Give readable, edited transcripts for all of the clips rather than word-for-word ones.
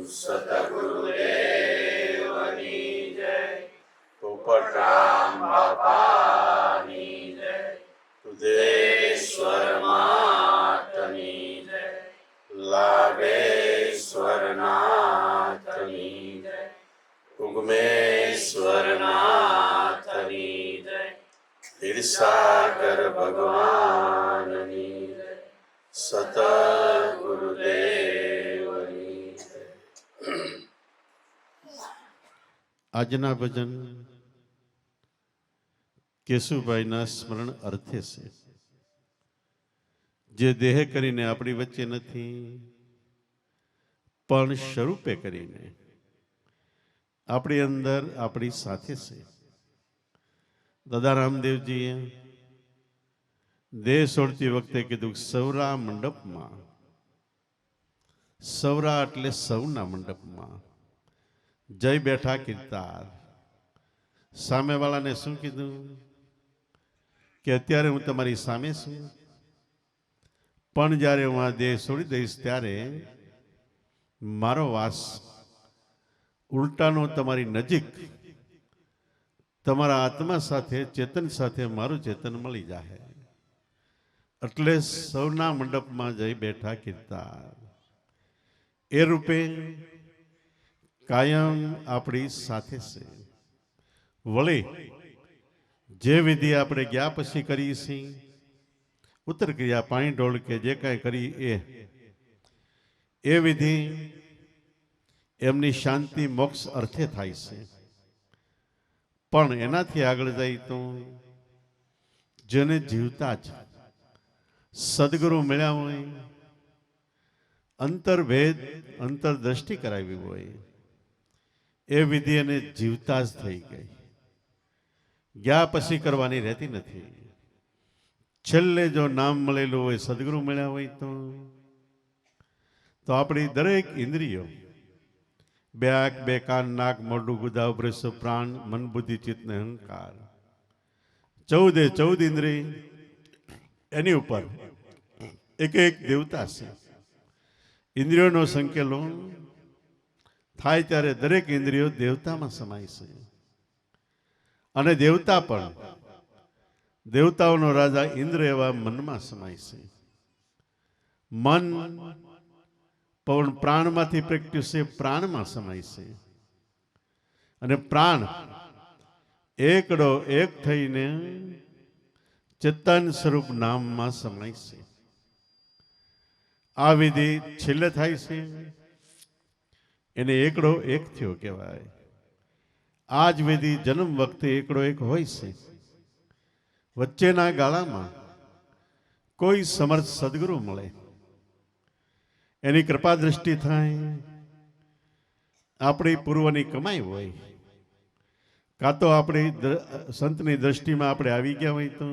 સતગુરુદેવની જય. પોપટરામ બાપાની જય. ઉદેશ્વર માતની જય. લાભેશ્વર નાથની જય. ઉગમેશ્વર નાથની જય. ક્ષીરસાગર ભગવાનની જય. સતગુરુદેવની જય. આજના ભજન કેશુભાઈના સ્મરણ અર્થે છે, જે દેહ કરીને આપણી વચ્ચે નથી, પણ સ્વરૂપે કરીને આપણી અંદર આપણી સાથે છે. દાદા રામદેવજીએ દેહ છોડતી વખતે કીધું, સૌરા મંડપમાં. સૌરા એટલે સૌના મંડપમાં જય બેઠા કીર્તાર. સામેવાળાને શું કીધું કે અત્યારે હું તમારી સામે છું, પણ જ્યારે હું આ દેહ છોડી દઈશ ત્યારે મારો વાસ ઉલટાનો તમારી નજીક, તમારા આત્મા સાથે, ચેતન સાથે મારું ચેતન મળી જાય. એટલે સૌના મંડપમાં જઈ બેઠા કીર્તાર. એ રૂપે કાયમ આપણી સાથે છે. વળી જે વિધિ આપણે ગયા પછી કરીએ છીએ, ઉત્તર ક્રિયા, પાણી ઢોળ કે જે કાંઈ કરી એ વિધિ એમની શાંતિ મોક્ષ અર્થે થાય છે. પણ એનાથી આગળ જાય તો જેને જીવતા જ સદગુરુ મળ્યા હોય, અંતરભેદ અંતરદ્રષ્ટિ કરાવી હોય, એ વિધિ એને જીવતા જ થઈ ગઈ. ગયા પછી કરવાની રહેતી નથી. છેલ્લે જો નામ મળેલું હોય, સદગુરુ મળ્યા હોય તો આપણી દરેક ઇન્દ્રિયો, બે આંખ, બે કાન, નાક, મોઢું, ગુદા, બ્રશ, પ્રાણ, મન, બુદ્ધિ, ચિત્ત ને અહંકાર, 14 ઇન્દ્રિય, એની ઉપર એક એક દેવતા છે. ઇન્દ્રિયોનો સંકેલો થાય ત્યારે દરેક ઇન્દ્રિયો દેવતામાં સમાય છે. અને દેવતા પણ, દેવતાઓનો રાજા ઇન્દ્ર એવા મનમાં સમાય છે. મન પણ પ્રાણમાંથી પ્રગટ્યું છે, પ્રાણમાં સમાય છે. અને પ્રાણ એકડો એક થઈને ચેતન સ્વરૂપ નામમાં સમાય છે. આ વિધિ છેલ્લે થાય છે, એને એકડો એક થયો કહેવાય. આ જ વિધિ જન્મ વખતે એકડો એક હોય છે. વચ્ચેના ગાળામાં કોઈ સમર્થ સદગુરુ મળે, એની કૃપા દ્રષ્ટિ થાય, આપણી પૂર્વની કમાઈ હોય, કાં તો આપણી સંતની દ્રષ્ટિમાં આપણે આવી ગયા હોય તો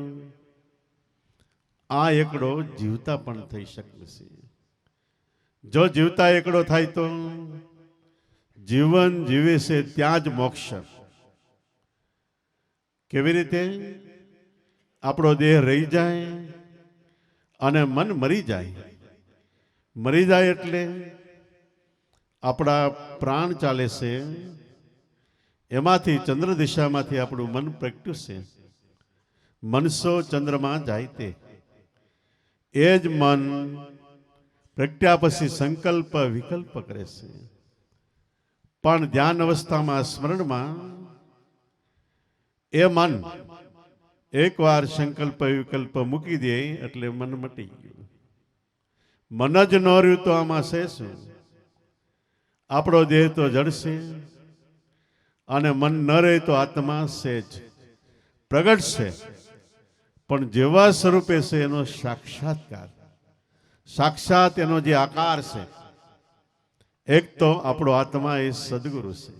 આ એકડો જીવતા પણ થઈ શકે છે. જો જીવતા એકડો થાય તો જીવન જીવે છે ત્યાં જ મોક્ષ. કેવી રીતે? આપણો દેહ રહી જાય અને મન મરી જાય. મરી જાય એટલે આપણા પ્રાણ ચાલે છે, એમાંથી ચંદ્ર દિશામાંથી આપણું મન પ્રગટ્યું છે. મનસો ચંદ્રમાં જાય તે એ જ મન પ્રગટ્યા પછી સંકલ્પ વિકલ્પ કરે છે. પણ ધ્યાન અવસ્થામાં, સ્મરણમાં એ મન એકવાર સંકલ્પ વિકલ્પ મૂકી દે એટલે મન મટી ગયું. મન જ ન રહ્યું તો આમાં છે શું? આપણો દેહ તો જડશે અને મન ન રહે તો આત્મા છે જ, પ્રગટ છે. પણ જેવા સ્વરૂપે છે એનો સાક્ષાત્કાર, સાક્ષાત એનો જે આકાર છે. એક તો આપણો આત્મા એ સદગુરુ છે,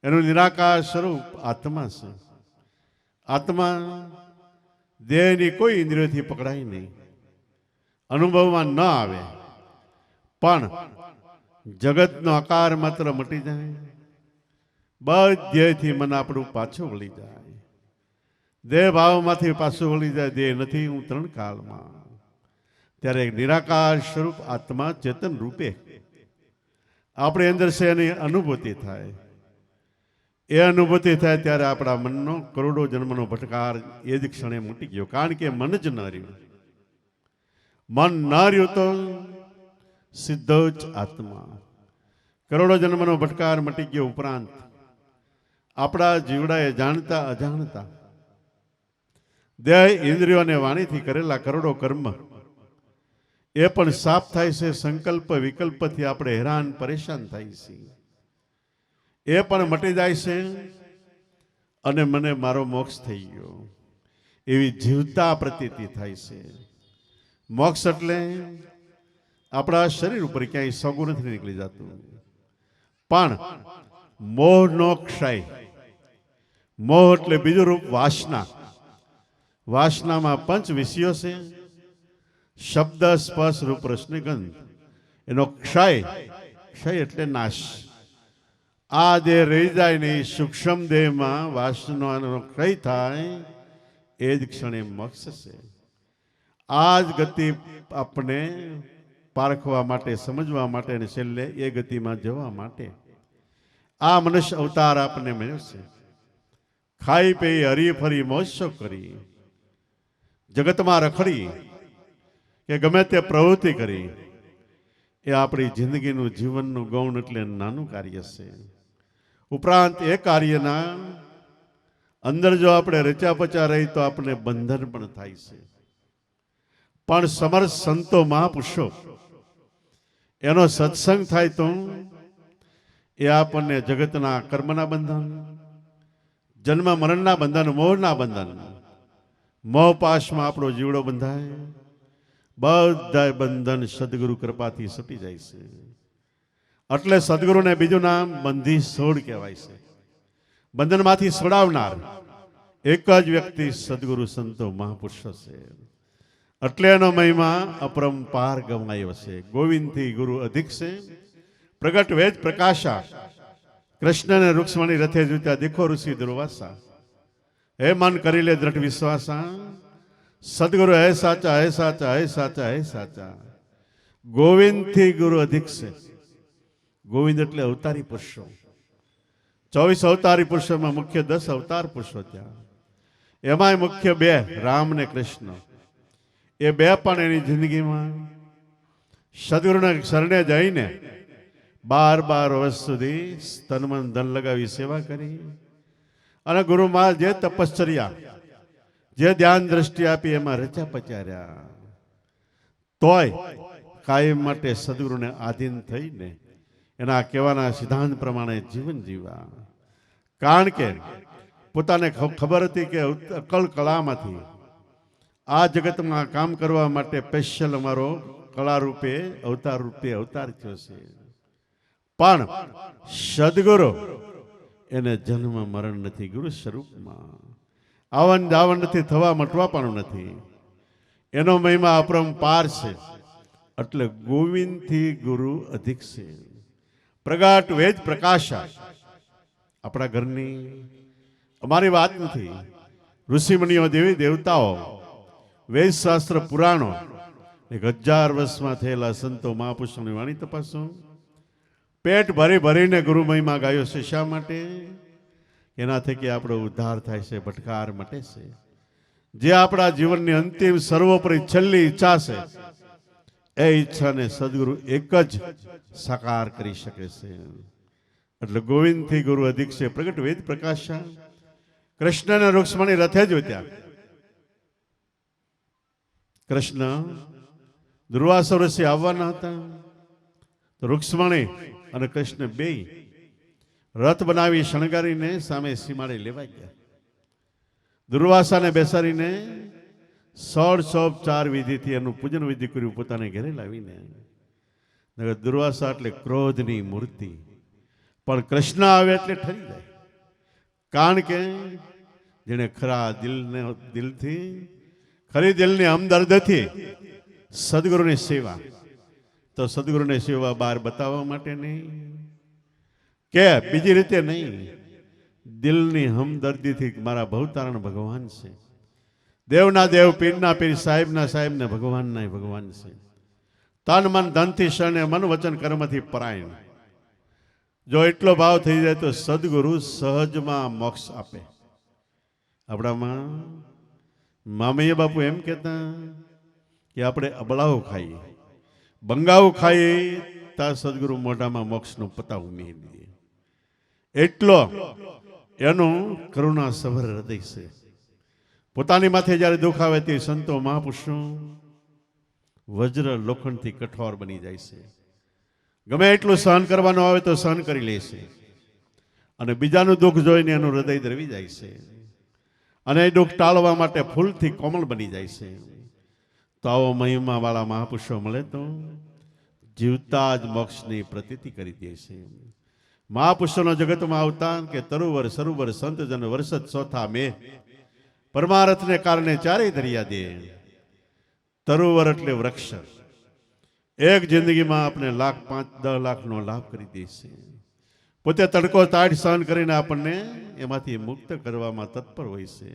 એનું નિરાકાર સ્વરૂપ આત્મા છે. આત્મા દેહની કોઈ ઇન્દ્રિયોથી પકડાય નહીં, અનુભવમાં ન આવે, પણ જગતનો આકાર માત્ર મટી જાય, બધેથી મન આપણું પાછું વળી જાય. દેહ ભાવમાંથી પાછું વળી જાય, દેહ નથી હું ત્રણ કાળમાં. ત્યારે નિરાકાર સ્વરૂપ આત્મા ચેતન રૂપે આપણી અંદર છે એની અનુભૂતિ થાય. એ અનુભૂતિ થાય ત્યારે આપણા મનનો કરોડો જન્મનો ભટકાર એ જ ક્ષણે મૂટી ગયો. કારણ કે મન જ ન રહ્યું. મન ન રહ્યું તો સીધો જ આત્મા. કરોડો જન્મનો ભટકાર મટી ગયો. ઉપરાંત આપણા જીવડાએ જાણતા અજાણતા દેહ ઇન્દ્રિયો અને વાણીથી કરેલા કરોડો કર્મ એ પણ સાફ થાય છે. સંકલ્પ વિકલ્પથી આપણે હેરાન પરેશાન થાય છે, એ પણ મટી જાય છે. અને મને મારો મોક્ષ થઈ ગયો એવી જીવતા પ્રતીતિ થાય છે. મોક્ષ એટલે આપણા શરીર ઉપર ક્યાંય સગું નથી નીકળી જતું, પણ મોહનો ક્ષય. મોહ એટલે બીજું રૂપ વાસના. વાસનામાં પંચ વિષયો છે: શબ્દ, સ્પર્શ, રૂપ, રસ ને ગંધ. એનો ક્ષય, ક્ષય એટલે નાશ. આ દેહ રહી જાય નહીં, સૂક્ષ્મ દેહમાં વાસનાનો ક્ષય થાય એ જ ક્ષણે મોક્ષ છે. આ જ ગતિ આપણે પારખવા માટે, સમજવા માટે અને છેલ્લે એ ગતિમાં જવા માટે આ મનુષ્ય અવતાર આપણને મળ્યો છે. ખાઈ પી હરી ફરી મોજ કરી, જગતમાં રખડી કે ગમે તે પ્રવૃત્તિ કરી, એ આપણી જિંદગીનું જીવનનું ગૌણ એટલે નાનું કાર્ય છે. ઉપરાંત એ કાર્યના અંદર જો આપણે રચ્યા પચા રહી તો આપણને બંધન પણ થાય છે. પણ સમર્થ સંતો મહાપુરુષો એનો સત્સંગ થાય તો એ આપણને જગતના કર્મના બંધન, જન્મ મરણના બંધન, મોહના બંધન, મોહ પાશમાં આપણો જીવડો બંધાય, બધા બંધન સદગુરુ કૃપાથી છૂટી જાય છે. એટલે સદગુરુને બીજું નામ બંધી છોડ કહેવાય છે. બંધનમાંથી છોડાવનાર એક જ વ્યક્તિ સદગુરુ સંતો મહાપુરુષો છે. એટલે એનો મહિમા અપરંપાર ગમાયો છે. ગોવિંદથી ગુરુ અધિક છે, પ્રગટ વેદ પ્રકાશા. કૃષ્ણને રૂક્ષ્મણી રથે જુત્યા, દેખો ઋષિ દુર્વાસા. હે મન કરી લે દ્રઢ વિશ્વાસા, સદગુરુ હે સાચા, હે સાચા, હે સાચા, હે સાચા. ગોવિંદથી ગુરુ અધિક છે. ગોવિંદ એટલે અવતારી પુરુષો. 24 અવતારી પુરુષોમાં મુખ્ય 10 અવતાર પુરુષો ત્યાં. એમાંય મુખ્ય 2 રામ ને કૃષ્ણ. એ 2 પણ એની જિંદગીમાં સદગુરુના શરણે જઈને 12 વર્ષ સુધી તન મન ધન લગાવી સેવા કરી. અને ગુરુમાં જે તપશ્ચર્યા, જે ધ્યાન દ્રષ્ટિ આપી એમાં રચ્યા પચાર્યા. તોય કાયમ માટે સદગુરુને આધીન થઈને એના કહેવાના સિદ્ધાંત પ્રમાણે જીવન જીવા. કારણ કે પોતાને ખબર હતી કે અકલ કળામાંથી આ જગતમાં કામ કરવા માટે સ્પેશિયલ અમારો કળા રૂપે અવતાર થયો છે. પણ સદગુરુ એને જન્મ મરણ નથી. ગુરુ સ્વરૂપમાં આવન જાવન નથી, થવા મટવા પણ નથી. એનો મહિમા અપરંપાર છે. એટલે ગોવિંદથી ગુરુ અધિક છે. પ્રગટ વેદ પ્રકાશા. આપણા ઘરની અમારી વાત નથી, ઋષિમુનિઓ, દેવી દેવતાઓ, વેદ શાસ્ત્ર પુરાણો, 1000 વર્ષમાં થયેલા સંતો મહાપુરુષોની વાણી તપાસો. પેટ ભરી ભરીને ગુરુ મહિમા ગાયો છે. શા માટે? એના થકી આપણો ઉદ્ધાર થાય છે, ભટકાર મટે છે. જે આપણા જીવનની અંતિમ સર્વોપરી છેલ્લી ઈચ્છા છે, એ ઈચ્છાને સદગુરુ એક જ સાકાર કરી શકે છે. એટલે ગોવિંદથી ગુરુ અધિક છે. પ્રગટ વેદ પ્રકાશા. કૃષ્ણને રૂક્ષ્મણી રથે જ ઉત્યા. કૃષ્ણ દુર્વાસા ઋષિ આવવાના હતા તો રૂક્ષ્મણી અને કૃષ્ણ 2 રથ બનાવી શણગારીને સામે સીમાડે લેવા ગયા. દુર્વાસાને બેસાડીને 16 વિધિથી એનું પૂજન વિધિ કર્યું, પોતાને ઘરે લાવીને. દુર્વાસા એટલે ક્રોધની મૂર્તિ, પણ કૃષ્ણ આવે એટલે ઠરી જાય. કારણ કે જેને ખરા દિલથી, ખરી દિલની હમદર્દથી સદગુરુની સેવા, તો સદગુરુની સેવા બહાર બતાવવા માટે નહીં કે બીજી રીતે નહીં, દિલની હમદર્દીથી મારા ભવતારણ ભગવાન છે. દેવના દેવ, પીરના પીર, સાહેબના સાહેબને ભગવાનના ભગવાન છે. તન મન ધનથી શરણે, મન વચન કર્મથી પરાયણ. જો એટલો ભાવ થઈ જાય તો સદગુરુ સહજમાં મોક્ષ આપે. આપણામાં મામૈયા બાપુ એમ કહેતા કે આપણે અબળાઓ ખાઈએ, બંગાઓ ખાઈએ, તા સદગુરુ મોઢામાં મોક્ષનું પતા ઉમેરી દે. એટલો એનું કરુણા સભર હૃદય છે. પોતાની માથે જ્યારે દુઃખ આવે તે સંતો મહાપુરુષો વજ્ર લોખંડથી કઠોર બની જાય છે. ગમે એટલું સહન કરવાનું આવે તો સહન કરી લે છે, અને બીજાનું દુઃખ જોઈને એનું હૃદય દ્રવી જાય છે, અને એ દુઃખ ટાળવા માટે ફૂલથી કોમળ બની જાય છે. તો આવો મહિમા વાળા મહાપુરુષો મળે તો જીવતા જ મોક્ષની પ્રતીતિ કરી દે છે. મહાપુરુષોનો જગતમાં આવતા કે તરુવર સરુવર સંતજન વર્ષત ચોથા મે પરમારથને કારણે ચારેય દરિયા દે. તરુવર એટલે વૃક્ષ. એક જિંદગીમાં આપણે 5-10 લાખનો લાભ કરી દે છે. પોતે તડકો તાડ સહન કરીને આપણને એમાંથી મુક્ત કરવામાં તત્પર હોય છે.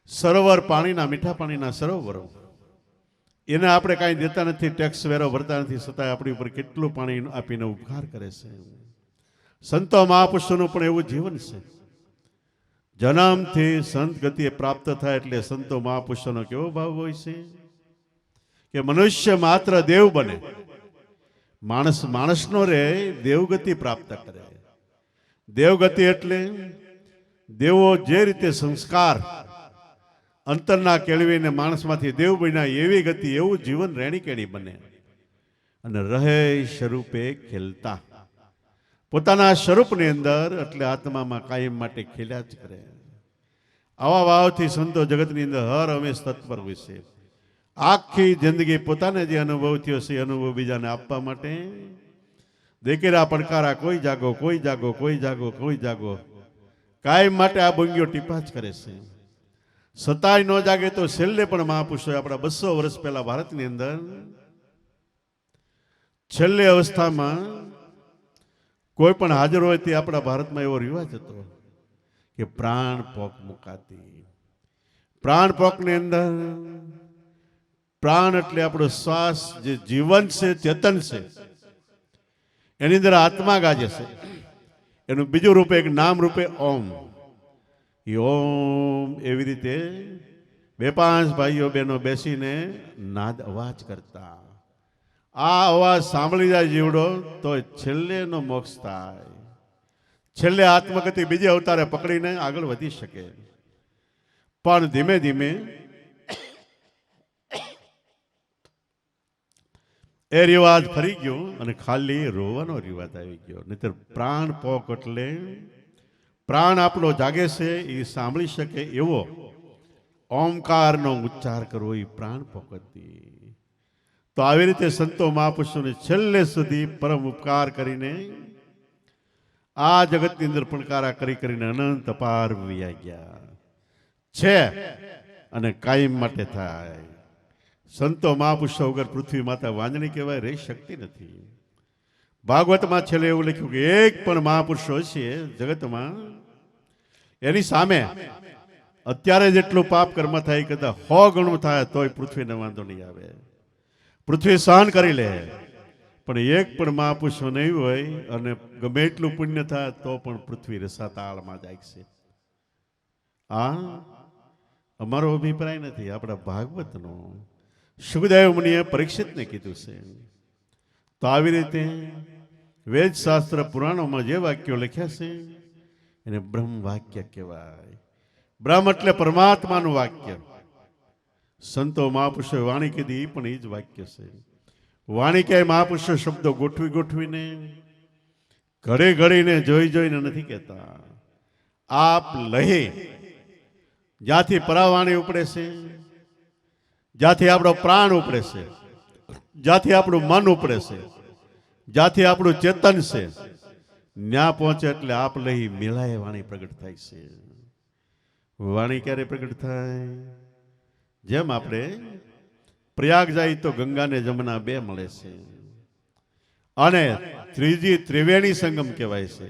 સરોવર પાણીના, મીઠા પાણીના સરોવરો, એને આપણે કાંઈ દેતા નથી, ટેક્સ વેરો ભરતા નથી, છતાંય આપણી ઉપર કેટલું પાણી આપીને ઉપકાર કરે છે. સંતો મહાપુરુષોનું પણ એવું જીવન છે. જન્મથી સંત ગતિએ પ્રાપ્ત થાય એટલે સંતો મહાપુરુષોનો કેવો ભાવ હોય છે કે મનુષ્ય માત્ર દેવ બને, માણસ માણસનો રે, દેવગતિ પ્રાપ્ત કરે. દેવગતિ એટલે દેવો જે રીતે સંસ્કાર અંતરના કેળવીને માણસમાંથી દેવ બન્યા એવી ગતિ, એવું જીવન રેણી કેણી બને અને રહે સ્વરૂપે ખેલતા. પોતાના સ્વરૂપની અંદર એટલે આત્મામાં કાયમ માટે ખેલ્યા જ કરે. આવા ભાવથી સંતો જગતની અંદર હર હંમેશ તત્પર હોય છે. આખી જિંદગી પોતાને જે અનુભવ થયો છે એ અનુભવ બીજાને આપવા માટે દેકેરા પડકારા, કોઈ જાગો, કોઈ જાગો, કોઈ જાગો, કોઈ જાગો, કાયમ માટે આ ભંગીઓ ટીપા જ કરે છે. સતાય ન જાગે તો છેલ્લે પણ મહાપુરુષોએ આપણા 200 વર્ષ પહેલા ભારતની અંદર છેલ્લી અવસ્થામાં કોઈ પણ હાજર હોય તે આપણા ભારતમાં એવો રિવાજ હતો કે પ્રાણ પોક મુકાતી. પ્રાણ પોકની અંદર પ્રાણ એટલે આપણો શ્વાસ, જે જીવન છે, ચેતન છે, એની અંદર આત્મા ગાજે છે. એનું બીજું રૂપે, એક નામ રૂપે ઓમ. એ ઓમ એવી રીતે 2-5 ભાઈઓ બહેનો બેસીને નાદ અવાજ કરતા. આ અવાજ સાંભળી જાય જીવડો તો છેલ્લે નો મોક્ષ થાય. છેલ્લે આત્મગતિ બીજે અવતારે પકડીને આગળ વધી શકે. પણ ધીમે ધીમે એ રિવાજ ફરી ગયો અને ખાલી રોવાનો રિવાજ આવી ગયો. નહીતર પ્રાણ પોક એટલે પ્રાણ આપણો જાગે છે એ સાંભળી શકે એવો ઓમકારનો ઉચ્ચાર કરવો, એ પ્રાણ પોક હતી. તો આવી રીતે સંતો મહાપુરુષોને છેલ્લે સુધી પરમ ઉપકાર કરીને આ જગતની અંદર પડકારા કરી કરીને અનંત અપાર વયા ગયા છે અને કાયમ માટે થાય. સંતો મહાપુરુષો વગર પૃથ્વી માતા વાંજણી કહેવાય રહી શકતી નથી. ભાગવતમાં છેલ્લે એવું લખ્યું કે એક પણ મહાપુરુષો છે જગતમાં, એની સામે અત્યારે જેટલું પાપ કર્મ થાય કદાચ 100 ગણું થાય તોય પૃથ્વીને વાંધો નહીં આવે. પૃથ્વી સહન કરી લે. પણ એક પણ મહાપુરુષો નહીં હોય અને ગમે એટલું પુણ્ય થાય તો પણ પૃથ્વી રસાતાળમાં જાય છે. આ અમારો અભિપ્રાય નથી, આપણા ભાગવતનો. સુખદેવ મુનિએ પરીક્ષિતને કીધું છે. તો આવી રીતે વેદ શાસ્ત્ર પુરાણોમાં જે વાક્યો લખ્યા છે એને બ્રહ્મ વાક્ય કહેવાય. બ્રહ્મ એટલે પરમાત્માનું વાક્ય. સંતો મહાપુરુષોએ વાણી કીધી એ પણ એ જ વાક્ય છે. વાણી ક્યાંય મહાપુરુષો શબ્દો ગોઠવી ગોઠવીને ઘડી ઘડીને જોઈ જોઈને નથી કહેતા. આપ લહે જ્યાંથી પરાવાણી ઉપડે છે, જ્યાંથી આપણો પ્રાણ ઉપડે છે, જ્યાંથી આપણું મન ઉપડે છે, જ્યાંથી આપણું ચેતન છે, ન્યા પહોંચે એટલે આપ લહી મેળાએ વાણી પ્રગટ થાય છે. વાણી ક્યારે પ્રગટ થાય? જેમ આપણે પ્રયાગ જાય તો ગંગા ને જમના 2 મળે છે અને ત્રીજી ત્રિવેણી સંગમ કહેવાય છે.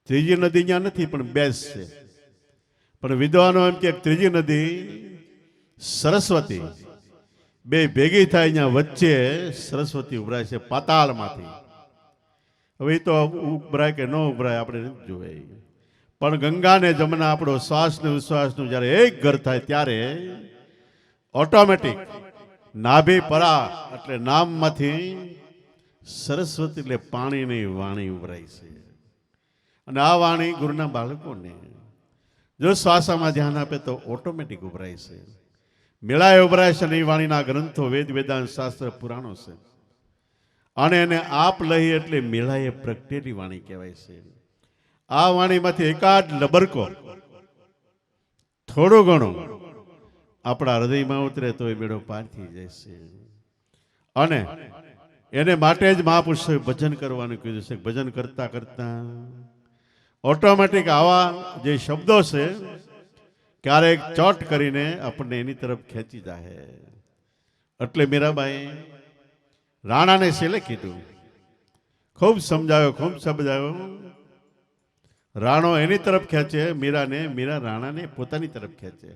ત્રીજી નદી ત્યાં નથી પણ 2 છે. પણ વિદ્વાનો એમ કે ત્રીજી નદી સરસ્વતી, 2 ભેગી થાય, અહીંયા વચ્ચે સરસ્વતી ઉભરાય છે પાતાળમાંથી. હવે એ તો ઉભરાય કે ન ઉભરાય આપણે નથી જોવે. પણ ગંગા ને જમના આપણો શ્વાસ ને ઉશ્વાસનું જ્યારે એક ઘર થાય ત્યારે ઓટોમેટિક નાભી પરા એટલે નામમાંથી સરસ્વતી એટલે પાણીની વાણી ઉભરાય છે. અને આ વાણી ગુરુના બાળકોને જો શ્વાસામાં ધ્યાન આપે તો ઓટોમેટિક ઉભરાય છે. મેળાએ ઉભરાય છે. અને એ વાણીના ગ્રંથો વેદ વેદાંત શાસ્ત્ર પુરાણો છે. અને એને આપ લઈ એટલે મેળાએ પ્રગટેલી વાણી કહેવાય છે. આ વાણીમાંથી એકાદ લબરકો થોડું ઘણું આપણા હૃદયમાં ઉતરે તો એ મેળો પાર થઈ જાય છે. અને એને માટે જ મહાપુરુષોએ ભજન કરવાનું કીધું છે. ભજન કરતા કરતા ઓટોમેટિક આવા જે શબ્દો છે ક્યારેક ચોટ કરીને આપણને એની તરફ ખેંચી જાય. એટલે મીરાબાઈ રાણાને છેલ્લે કીધું, ખૂબ સમજાવ્યો, ખૂબ સમજાવ્યો. રાણો એની તરફ ખેંચે મીરાને, મીરા રાણાને પોતાની તરફ ખેંચે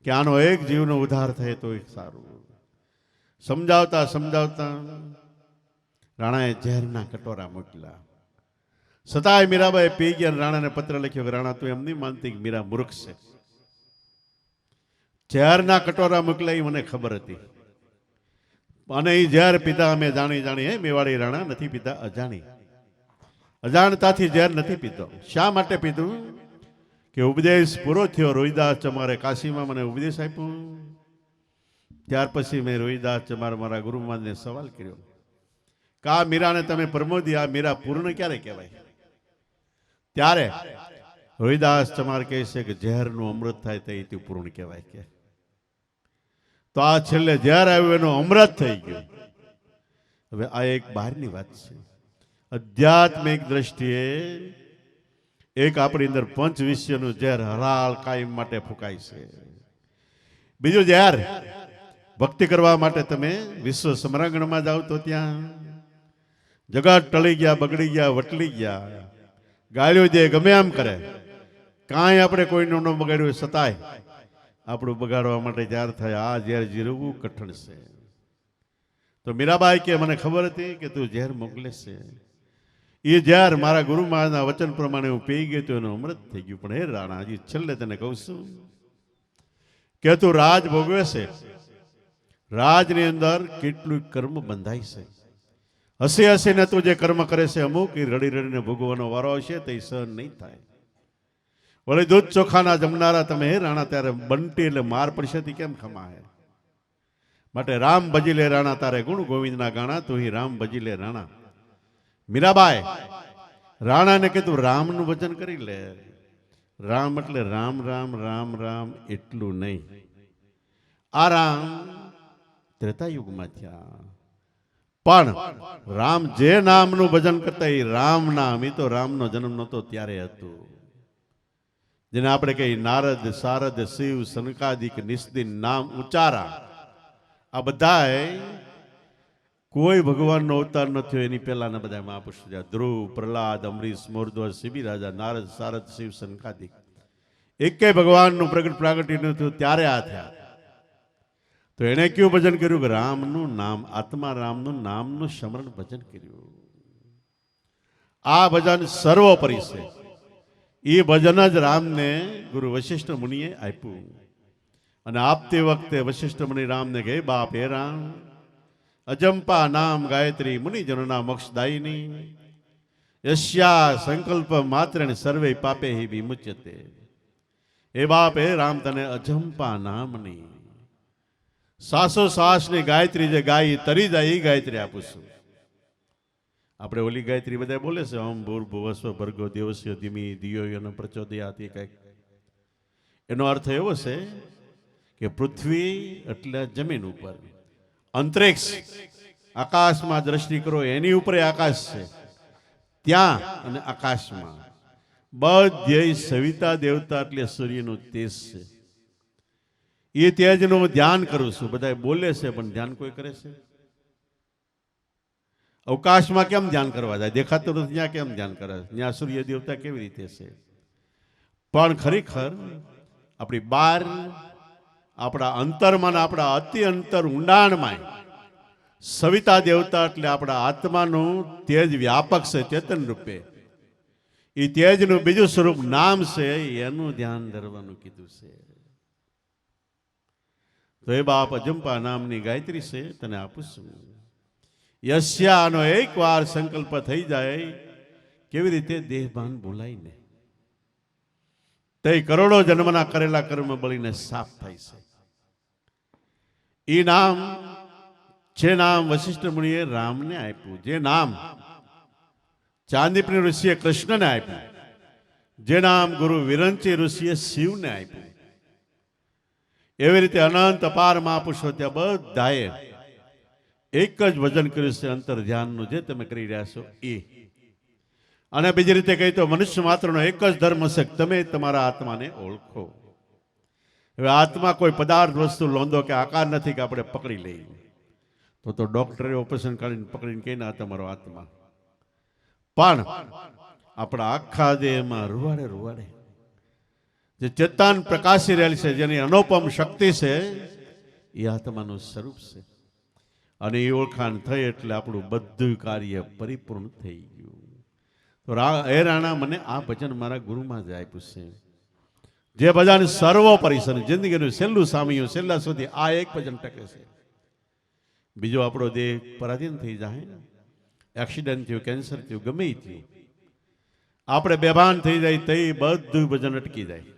કે આનો એક જીવનો ઉદ્ધાર થાય તો એક સારું. સમજાવતા સમજાવતા રાણાએ ઝેરના કટોરા મોકલ્યા. છતાંય મીરાબાઈ પી ગયા. રાણાને પત્ર લખ્યો કે રાણા તું એમ નહીં માનતી કે મીરા મૂર્ખ છે. ઝેરના કટોરા મોકલ્યા એ મને ખબર હતી. અને એ ઝેર પીધા અમે જાણી જાણી. હે મેવાડી રાણા નથી પીધા, અજાણી અજાણતાથી ઝેર નથી પીધો. શા માટે પીધું? કે ઉપદેશ પૂરો થયો. રોહિદાસ ચમારે કાશીમાં મને ઉપદેશ આપ્યો. ત્યાર પછી મેં રોહિદાસ ચમાર મારા ગુરુ મહારાજને સવાલ કર્યો કે આ મીરાને તમે પ્રમોદી, આ મીરા પૂર્ણ ક્યારે કહેવાય? ત્યારે રોહિદાસ ચમાર કહે છે કે ઝેરનું અમૃત થાય તો એ પૂર્ણ કહેવાય. કે તો આ છેલ્લે ઝેર આવ્યું એનું અમૃત થઈ ગયું. હવે આ એક બહારની વાત છે. આધ્યાત્મિક દ્રષ્ટિએ એક આપણી અંદર પંચ વિષયનું ઝેર હરાળ કાયમ માટે ફૂંકાય છે. બીજું ઝેર ભક્તિ કરવા માટે તમે વિશ્વ સમરાંગણમાં જાઓ તો ત્યાં જગત ટળી ગયા, બગડી ગયા, વટલી ગયા, ગાળ્યો દે, ગમે એમ કરે, કાંઈ આપણે કોઈનું ન બગાડ્યું છતાંય આપણું બગાડવા માટે ઝેર થાય. આ ઝેર જીરવવું કઠણ છે. તો મીરાબાઈ કે મને ખબર હતી કે તું ઝેર મોકલે છે. એ ઝેર મારા ગુરુ મહારાજના વચન પ્રમાણે હું પી ગયો તો એનું અમૃત થઈ ગયું. પણ હે રાણા, હજી છેલ્લે તને કહું છું કે તું રાજ ભોગવે છે. રાજની અંદર કેટલું કર્મ બંધાય છે. હસી હસીને તું જે કર્મ કરે છે અમુક એ રડી રડીને ભોગવવાનો વારો આવશે તો એ સહન નહીં થાય. વળી દૂધ ચોખાના જમનારા તમે હે રાણા, ત્યારે બંટી એટલે માર પડશે તે કેમ ખમાય? માટે રામ ભજી લે રાણા, તારે ગુણ ગોવિંદના ગાણા, તું હી રામ ભજી લે રાણા. મીરાબાઈ રાણાને કીધું રામનું ભજન કરી લે. રામ એટલે રામ રામ રામ રામ એટલું નહીં. આ રામ ત્રેતાયુગમાં થયા. પણ રામ જે નામનું ભજન કરતા એ રામ નામ, એ તો રામનો જન્મ નહોતો ત્યારે હતું. જેને આપણે કહીએ નારદ, સારદ, શિવ, સનકાદિક નિસ્દિન નામ ઉચ્ચારા. આ બધા કોઈ ભગવાનનો અવતાર ન થયો એની પહેલાના બધા મહાપુરુષ થયા. ધ્રુવ, પ્રહલાદ, અમરીશ, મોરધ્વજ, શિબી રાજા, નારદ, સારદ, શિવ, સનકાદિક. એકેય ભગવાનનું પ્રગટ પ્રાગટ્ય ન થયું ત્યારે આ થયા. તો એને કયું ભજન કર્યું? કે રામનું નામ, આત્મા રામનું નામનું સ્મરણ ભજન કર્યું. આ ભજન સર્વોપરી છે. એ ભજન જ રામને ગુરુ વશિષ્ઠ મુનિએ આપ્યું. અને આપતી વખતે વશિષ્ઠ મુનિ રામને કહે, બાપ હે રામ, અજંપા નામ ગાયત્રી મુનિજનોના મોક્ષદાયિની, યસ્યા સંકલ્પ માત્ર સર્વે પાપે હિ વિમુચ્યતે. હે બાપ હે રામ, તને અજંપા નામની શ્વાસોશ્વાસની ગાયત્રી જે ગાય તરી જાય એ ગાયત્રી આપું છું. આપણે ઓલી ગાયત્રી બધા બોલે છે, ઓમ ભૂર્ભુવસ્વ ભર્ગો દેવસ્ય ધીમી ધિયો યન પ્રચોદયાત. કંઈક એનો અર્થ એવો છે કે પૃથ્વી એટલે જમીન ઉપર, અંતરિક્ષ આકાશમાં દ્રષ્ટિ કરો એની ઉપર આકાશ છે, ત્યાં અને આકાશમાં બધે સવિતા દેવતા એટલે સૂર્યનું તેજ છે. એ તેજનું ધ્યાન કરું છું. બધા બોલે છે પણ ધ્યાન કોઈ કરે છે? અવકાશમાં કેમ ધ્યાન કરવા જાય? દેખાતું નથી ત્યાં કેમ ધ્યાન કરે? ત્યાં સૂર્ય દેવતા કેવી રીતે છે? પણ ખરેખર આપણી બહાર, આપણા અંતરમાં, આપણા અતિ અંતર ઊંડાણમાં સવિતા દેવતા એટલે આપણા આત્માનું તેજ વ્યાપક છે ચેતન રૂપે. એ તેજનું બીજું સ્વરૂપ નામ છે, એનું ધ્યાન ધરવાનું કીધું છે. તો એ બાપ અજંપા નામની ગાયત્રી છે, તને આપું છું. યસ્યાનો એકવાર સંકલ્પ થઈ જાય, કેવી રીતે દેહભાન ભૂલાય ને, તે કરોડો જન્મના કરેલા કર્મ બળીને સાફ થાય છે. એ નામ જે નામ વશિષ્ઠ મુનિએ રામને આપ્યું, જે નામ ચાંદીપની ઋષિએ કૃષ્ણને આપ્યું, જે નામ ગુરુ વિરંચી ઋષિએ શિવને આપ્યું, એવી રીતે અનંત અપાર મહાપુરુષો ત્યાં બધાએ એક જ ભજન કર્યું છે, અંતર ધ્યાનનું, જે તમે કરી રહ્યા છો એ. અને બીજી રીતે કહી તો મનુષ્ય માત્રનો એક જ ધર્મ છે કે તમે તમારા આત્માને ઓળખો. હવે આત્મા કોઈ પદાર્થ વસ્તુ લોંદો કે આકાર નથી કે આપણે પકડી લઈએ. તો ડોક્ટરે ઓપરેશન કાઢીને પકડીને કહીને આ તમારો આત્મા. પણ આપણા આખા દેહમાં રૂવાડે રૂવાડે જે ચેતન પ્રકાશી રહેલી છે, જેની અનુપમ શક્તિ છે, એ આત્માનું સ્વરૂપ છે. અને એ ઓળખાણ થઈ એટલે આપણું બધું કાર્ય પરિપૂર્ણ થઈ ગયું. તો હે રાણા, મને આ ભજન મારા ગુરુમાં જ આપ્યું છે, જે ભજન સર્વોપરી છે, જિંદગીનું છેલ્લું સામ્યું છેલ્લા સુધી આ એક ભજન ટકે છે. બીજો આપણો દેહ પરાધીન થઈ જાય, એક્સિડન્ટ થયું, કેન્સર થયું, ગમે થયું, આપણે બેભાન થઈ જાય તો બધું ભજન અટકી જાય.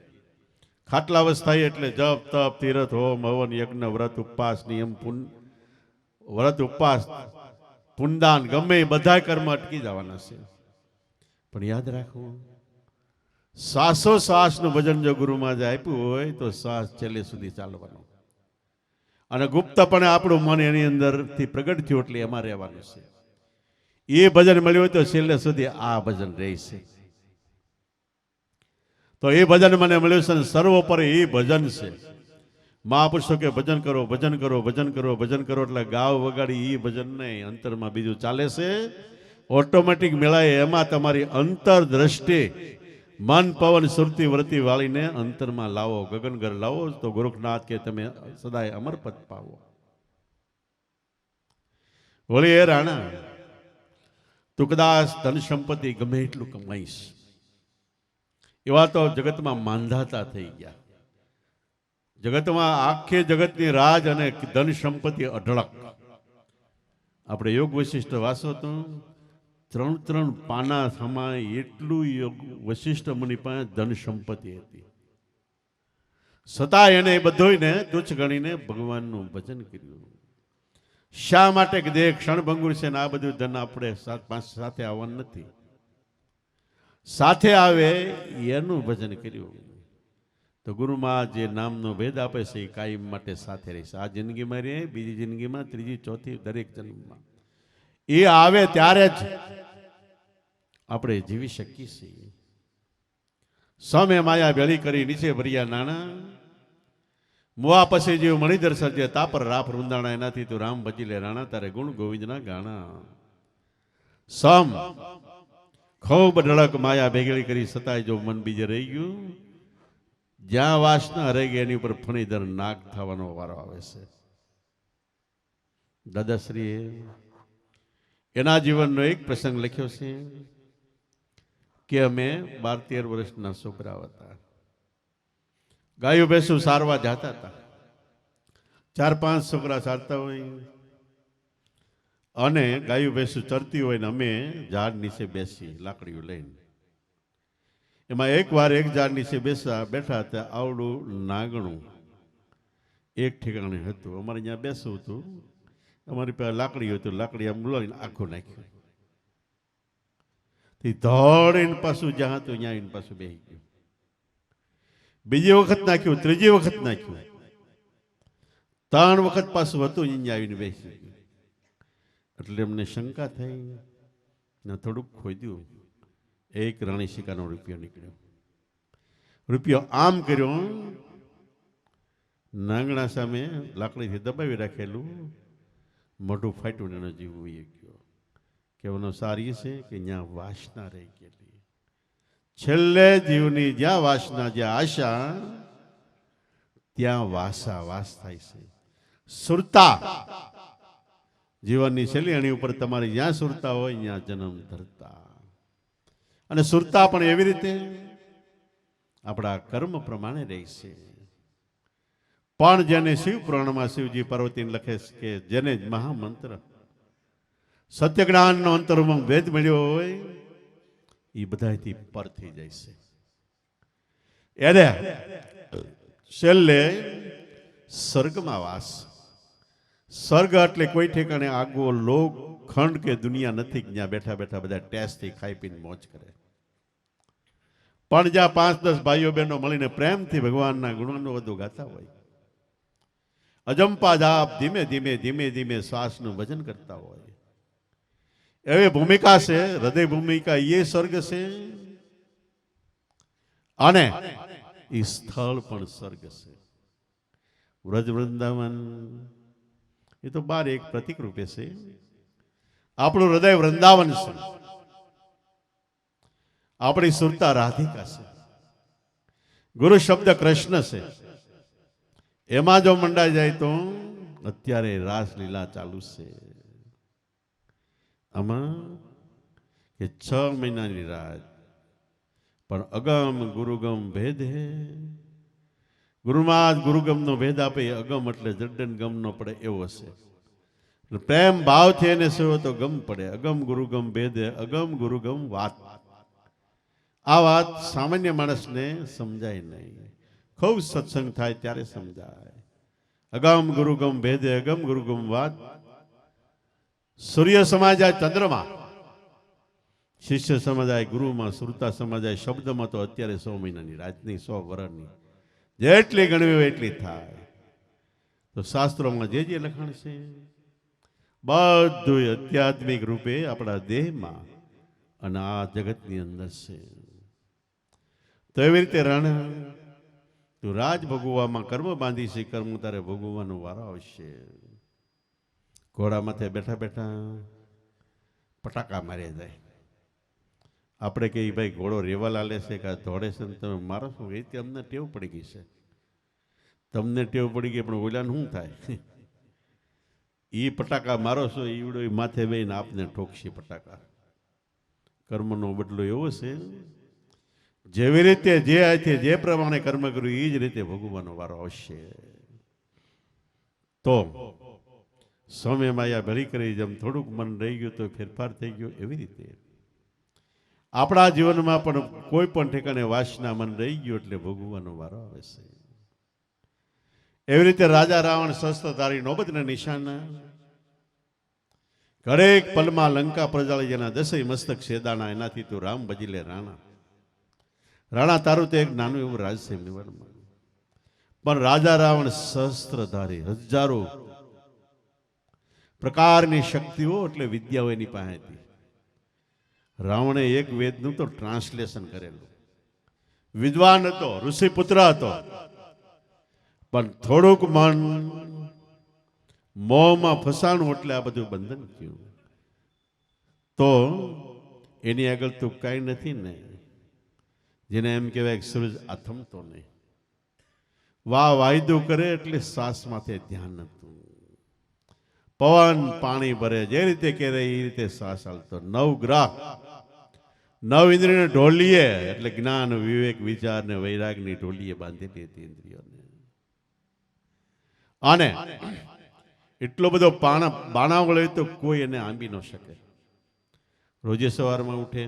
ખાટલા અવસ્થા એટલે જપ તપ તીરથ હોમ હવન યજ્ઞ વ્રત ઉપવાસ નિયમ વ્રત ઉપવાસ પુનદાન ગમે બધા કર્મ અટકી જવાના છે. પણ યાદ રાખવું, શ્વાસો શ્વાસનું ભજન જો ગુરુમાં જ આપ્યું હોય તો શ્વાસ છેલ્લે સુધી ચાલવાનો. અને ગુપ્તપણે આપણું મન એની અંદરથી પ્રગટ થયું એટલે એમાં રહેવાનું છે. એ ભજન મળ્યું હોય તો છેલ્લે સુધી આ ભજન રહેશે. તો એ ભજન મને મળ્યું છે, સર્વોપરી એ ભજન છે. મહાપુરુષો કે ભજન કરો ભજન કરો ભજન કરો ભજન કરો, એટલે ગાવ વગાડી એ ભજન નહીં, અંતરમાં બીજું ચાલે છે. ઓટોમેટિક મેળાય એમાં તમારી અંતર દ્રષ્ટિ મન પવન સુરતી વ્રતિ વાળીને અંતરમાં લાવો, ગગનગર લાવો, તો ગોરખનાથ કે તમે સદાય અમરપદ પાવો. વળી એ રાણા, તું કદાચ ધન સંપત્તિ ગમે એટલું કમાઈશ, એવા તો જગતમાં માંધાતા થઈ ગયા. જગતમાં આખે જગતની રાજ અને ધન સંપત્તિ અઢળક. આપણે યોગ વશિષ્ઠ વાસો તો 3 પાના સમાય એટલું યોગ વશિષ્ઠ મુનિ પાસે ધન સંપત્તિ હતી. છતાં એને બધોયને તુચ્છ ગણીને ભગવાનનું ભજન કર્યું. શા માટે કે દેહ ક્ષણભંગુર છે ને આ બધું ધન આપણે સાથે આવવાનું નથી. સાથે આવે એનું ભજન કર્યું. તો ગુરુમાં જે નામનો ભેદ આપે છે એ કાયમ માટે સાથે રહેશે. આ જિંદગીમાં રહે, બીજી જિંદગીમાં, ત્રીજી ચોથી, દરેક જન્મમાં એ આવે ત્યારે જ આપણે જીવી શકીએ છીએ. સમે માયા ભેળી કરી નીચે ભર્યા નાણા, મુવા પછી જેવ મણિધર સર્જે તાપર રાપ રૂંદાણા, એનાથી તું રામ ભજી લે રાણા, તારે ગુણ ગોવિંદના ગાણા. સમ ખૂબ ઢળક માયા ભેગળી કરી, છતાંય જો મન બીજે રહી ગયું, જ્યાં વાસના રહી ગઈ એની ઉપર ફણીધર નાગ થવાનો વારો આવે છે. દાદાશ્રીએ એના જીવનનો એક પ્રસંગ લખ્યો છે કે અમે 12-13 વર્ષના છોકરા હતા, ગાયો ભેંસું સારવા જતા હતા. 4-5 છોકરા સારતા હોય અને ગાયું ભેંસું ચરતી હોય ને અમે ઝાડ નીચે બેસી લાકડીઓ લઈને. એમાં એકવાર એક ઝાડ નીચે બેઠા હતા, આવડું નાગણું એક ઠેકાણે હતું. અમારે ત્યાં બેસવું હતું, અમારી પાસે લાકડી હતું, લાકડી આમ લઈને આખું નાખ્યું. ધોડીને પાછું જ્યાં હતું ત્યાં આવીને પાછું બેસી ગયું. બીજી વખત નાખ્યું, ત્રીજી વખત નાખ્યું, 3 વખત પાછું હતું અહીંયા આવીને બેસી ગયું. એટલે એમને શંકા થઈ ને થોડુંક ખોદ્યું, એક રાણી સિક્કાનો રૂપિયો નીકળ્યો. રૂપિયો આમ કર્યો, નાંગણા સામે લાકડીથી દબાવી રાખેલું, મોઢું ફાટ્યું ને એનો જીવ વહી ગયો. કહેવાનો સાર એ છે કે ત્યાં વાસના રહી ગયેલી. છેલ્લે જીવની જ્યાં વાસના, જ્યાં આશા, ત્યાં વાસ થાય છે. સુરતા જીવનની છેલ્લી અણી ઉપર તમારી જ્યાં સુરતા હોય ત્યાં જન્મ ધરતા. અને સુરતા પણ એવી રીતે આપણા કર્મ પ્રમાણે રહેશે. પણ જેને શિવ પુરાણમાં શિવજી પાર્વતીને લખે છે કે જેને જ મહામંત્ર સત્ય જ્ઞાનનો અંતરમાં ભેદ મળ્યો હોય એ બધાથી પર થઈ જાય છે. એને છેલ્લે સ્વર્ગમાં વાસ. સ્વર્ગ એટલે કોઈ ઠેકાણે આગવો લોક ખંડ કે દુનિયા નથી જ્યાં બેઠા બેઠા બધા ટેસ્ટથી ખાઈ પીને મોજ કરે. પણ જ્યાં 5-10 ભાઈઓ બહેનો મળીને પ્રેમથી ભગવાનના ગુણોનું બધું ગાતા હોય, અજંપા જાપ ધીમે ધીમે ધીમે ધીમે શ્વાસનું ભજન કરતા હોય, એવી ભૂમિકા છે. હૃદય ભૂમિકા એ સ્વર્ગ છે અને એ સ્થળ પણ સ્વર્ગ છે. વ્રજ વૃંદાવન એ તો બાર એક પ્રતિક રૂપે છે. આપણું હૃદય વૃંદાવન છે, આપણી સુરતા રાધિકા છે, ગુરુ શબ્દ કૃષ્ણ છે. એમાં જો મંડાઈ જાય તો અત્યારે રાસલીલા ચાલુ છે. આમાં કે 6 મહિનાની રાત પણ અગમ ગુરુગમ ભેદ હે. ગુરુમાં જ ગુરુગમનો ભેદ આપે. અગમ એટલે જડન ગમ નો પડે એવો છે. પ્રેમ ભાવથી એને સેવો તો ગમ પડે. અગમ ગુરુગમ ભેદ હે, અગમ ગુરુગમ વાત. આ વાત સામાન્ય માણસને સમજાય નહીં. ખૂબ સત્સંગ થાય ત્યારે સમજાય. અગમ ગુરુગમ ભેદ હે, અગમ ગુરુગમ વાત. સૂર્ય સમાજાય ચંદ્રમાં, શિષ્ય સમાજાય ગુરુમાં, સુરતા સમાજાય શબ્દમાં. તો અત્યારે 100 મહિનાની રાતની 100 વર્ષની જેટલી ગણવી હોય એટલી થાય. તો શાસ્ત્રોમાં જે લખાણ છે બધું આધ્યાત્મિક રૂપે આપણા દેહમાં અને આ જગતની અંદર છે. તો એવી રીતે રણ તું રાજ ભોગવવામાં કર્મ બાંધી છે. કર્મ તારે ભોગવવાનો વારો આવશે. ઘોડા માથે બેઠા બેઠા પટાકા માર્યા જાય. આપણે કહીએ ભાઈ ઘોડો રેવા લાલે છે કે દોડે છે ને તમે મારો છો. એ અમને ટેવ પડી ગઈ છે. તમને ટેવ પડી ગઈ પણ ઓલાને શું થાય? એ પટાકા મારો છો ઈવડો માથે બેહીને આપને ઠોકશે પટાકા. કર્મનો બદલો એવો છે. જેવી રીતે જે આથી જે પ્રમાણે કર્મ કર્યું એ જ રીતે ભોગવવાનો વારો આવશે. તો સમય માયા ભરી કરી જેમ થોડુંક મન રહી ગયું તો ફેરફાર થઈ ગયો. એવી રીતે આપણા જીવનમાં પણ કોઈ પણ ઠેકાણે વાસના મન રહી ગયું એટલે ભોગવવાનો વારો આવે છે. એવી રીતે રાજા રાવણ શસ્ત્રધારી નોબતના નિશાના ઘરેક પલમાં લંકા પ્રજાળી જેના 10 મસ્તક સેદાણા. એનાથી તું રામ ભજી લે રાણા. રાણા તારું તો એક નાનું એવું રાજ છે મેવાડમાં. પણ રાજા રાવણ શસ્ત્રધારી, હજારો પ્રકારની શક્તિઓ એટલે વિદ્યાઓ એની પાસે હતી. રાવણે એક વેદનું તો ટ્રાન્સલેશન કરેલું. વિદ્વાન હતો, ઋષિપુત્ર હતો. પણ થોડુંક મન મોહમાં ફસાણું એટલે આ બધું બંધન થયું. તો એની આગળ તો કાંઈ નથી ને. જેને એમ કહેવાય સૂરજ આથમતો નહીં. વાયદો કરે એટલે શ્વાસ માથે ધ્યાન હતું. પવન પાણી ભરે જે રીતે કરે એ રીતે શ્વાસ હાલતો. 9 ગ્રહ 9 ઇન્દ્રિયને ઢોલીએ એટલે જ્ઞાન વિવેક વિચાર ને વૈરાગની ઢોલીએ બાંધેલી હતી ઇન્દ્રિયોને. અને એટલો બધો બાણાવળ હોય તો કોઈ એને આંબી ન શકે. રોજે સવારમાં ઉઠે,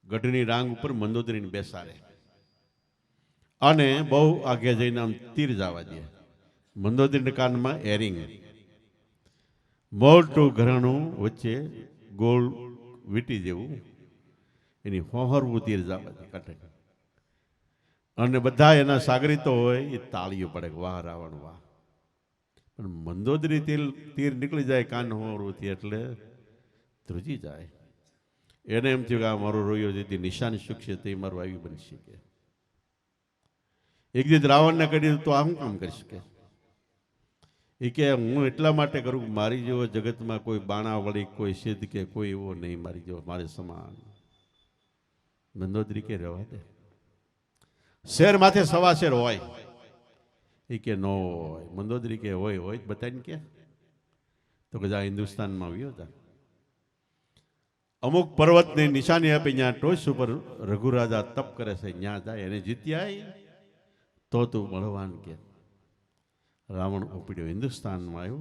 ગઢની રાંગ ઉપર મંદોદરીને બેસાડે અને બહુ આગે જઈને આમ તીર જવા દે. મંદોદરીના કાનમાં એરિંગ, મોટું ઘરાણું વચ્ચે ગોળ વીટી જેવું, એની હોહરવું તીર જવા દે કાંઠે. અને બધા એના સાગરીતો હોય એ તાળીઓ પડે, વાહ રાવણ વાહ. પણ મંદોદરી તીર નીકળી જાય કાન હોહરવુંથી એટલે ધ્રુજી જાય. એને એમ થયું કે આ મારો રોયો જેથી નિશાન શીખશે તે મારું આવી બની શકે. એક દિવસ રાવણને કહી તો આ શું કામ કરી શકે? એ કે હું એટલા માટે કરું કે મારી જેવો જગતમાં કોઈ બાણાવળી, કોઈ સિદ્ધ કે કોઈ એવો નહીં મારી જેવો મારે સમાન. મંદોદરી કે રહેવા દે, શેર માથે 1.25 શેર હોય. એ કે નો હોય. મંદોદરી કે હોય હોય બતાવીને કે તો કે જા હિન્દુસ્તાનમાં આવ્યો હતા. અમુક પર્વતની નિશાની આપી ત્યાં ટોચ ઉપર રઘુરાજા તપ કરે છે, ત્યાં જાય એને જીત્યા તો તું બળવાન કે. રાવણ ઉપડ્યો, હિન્દુસ્તાનમાં આવ્યો,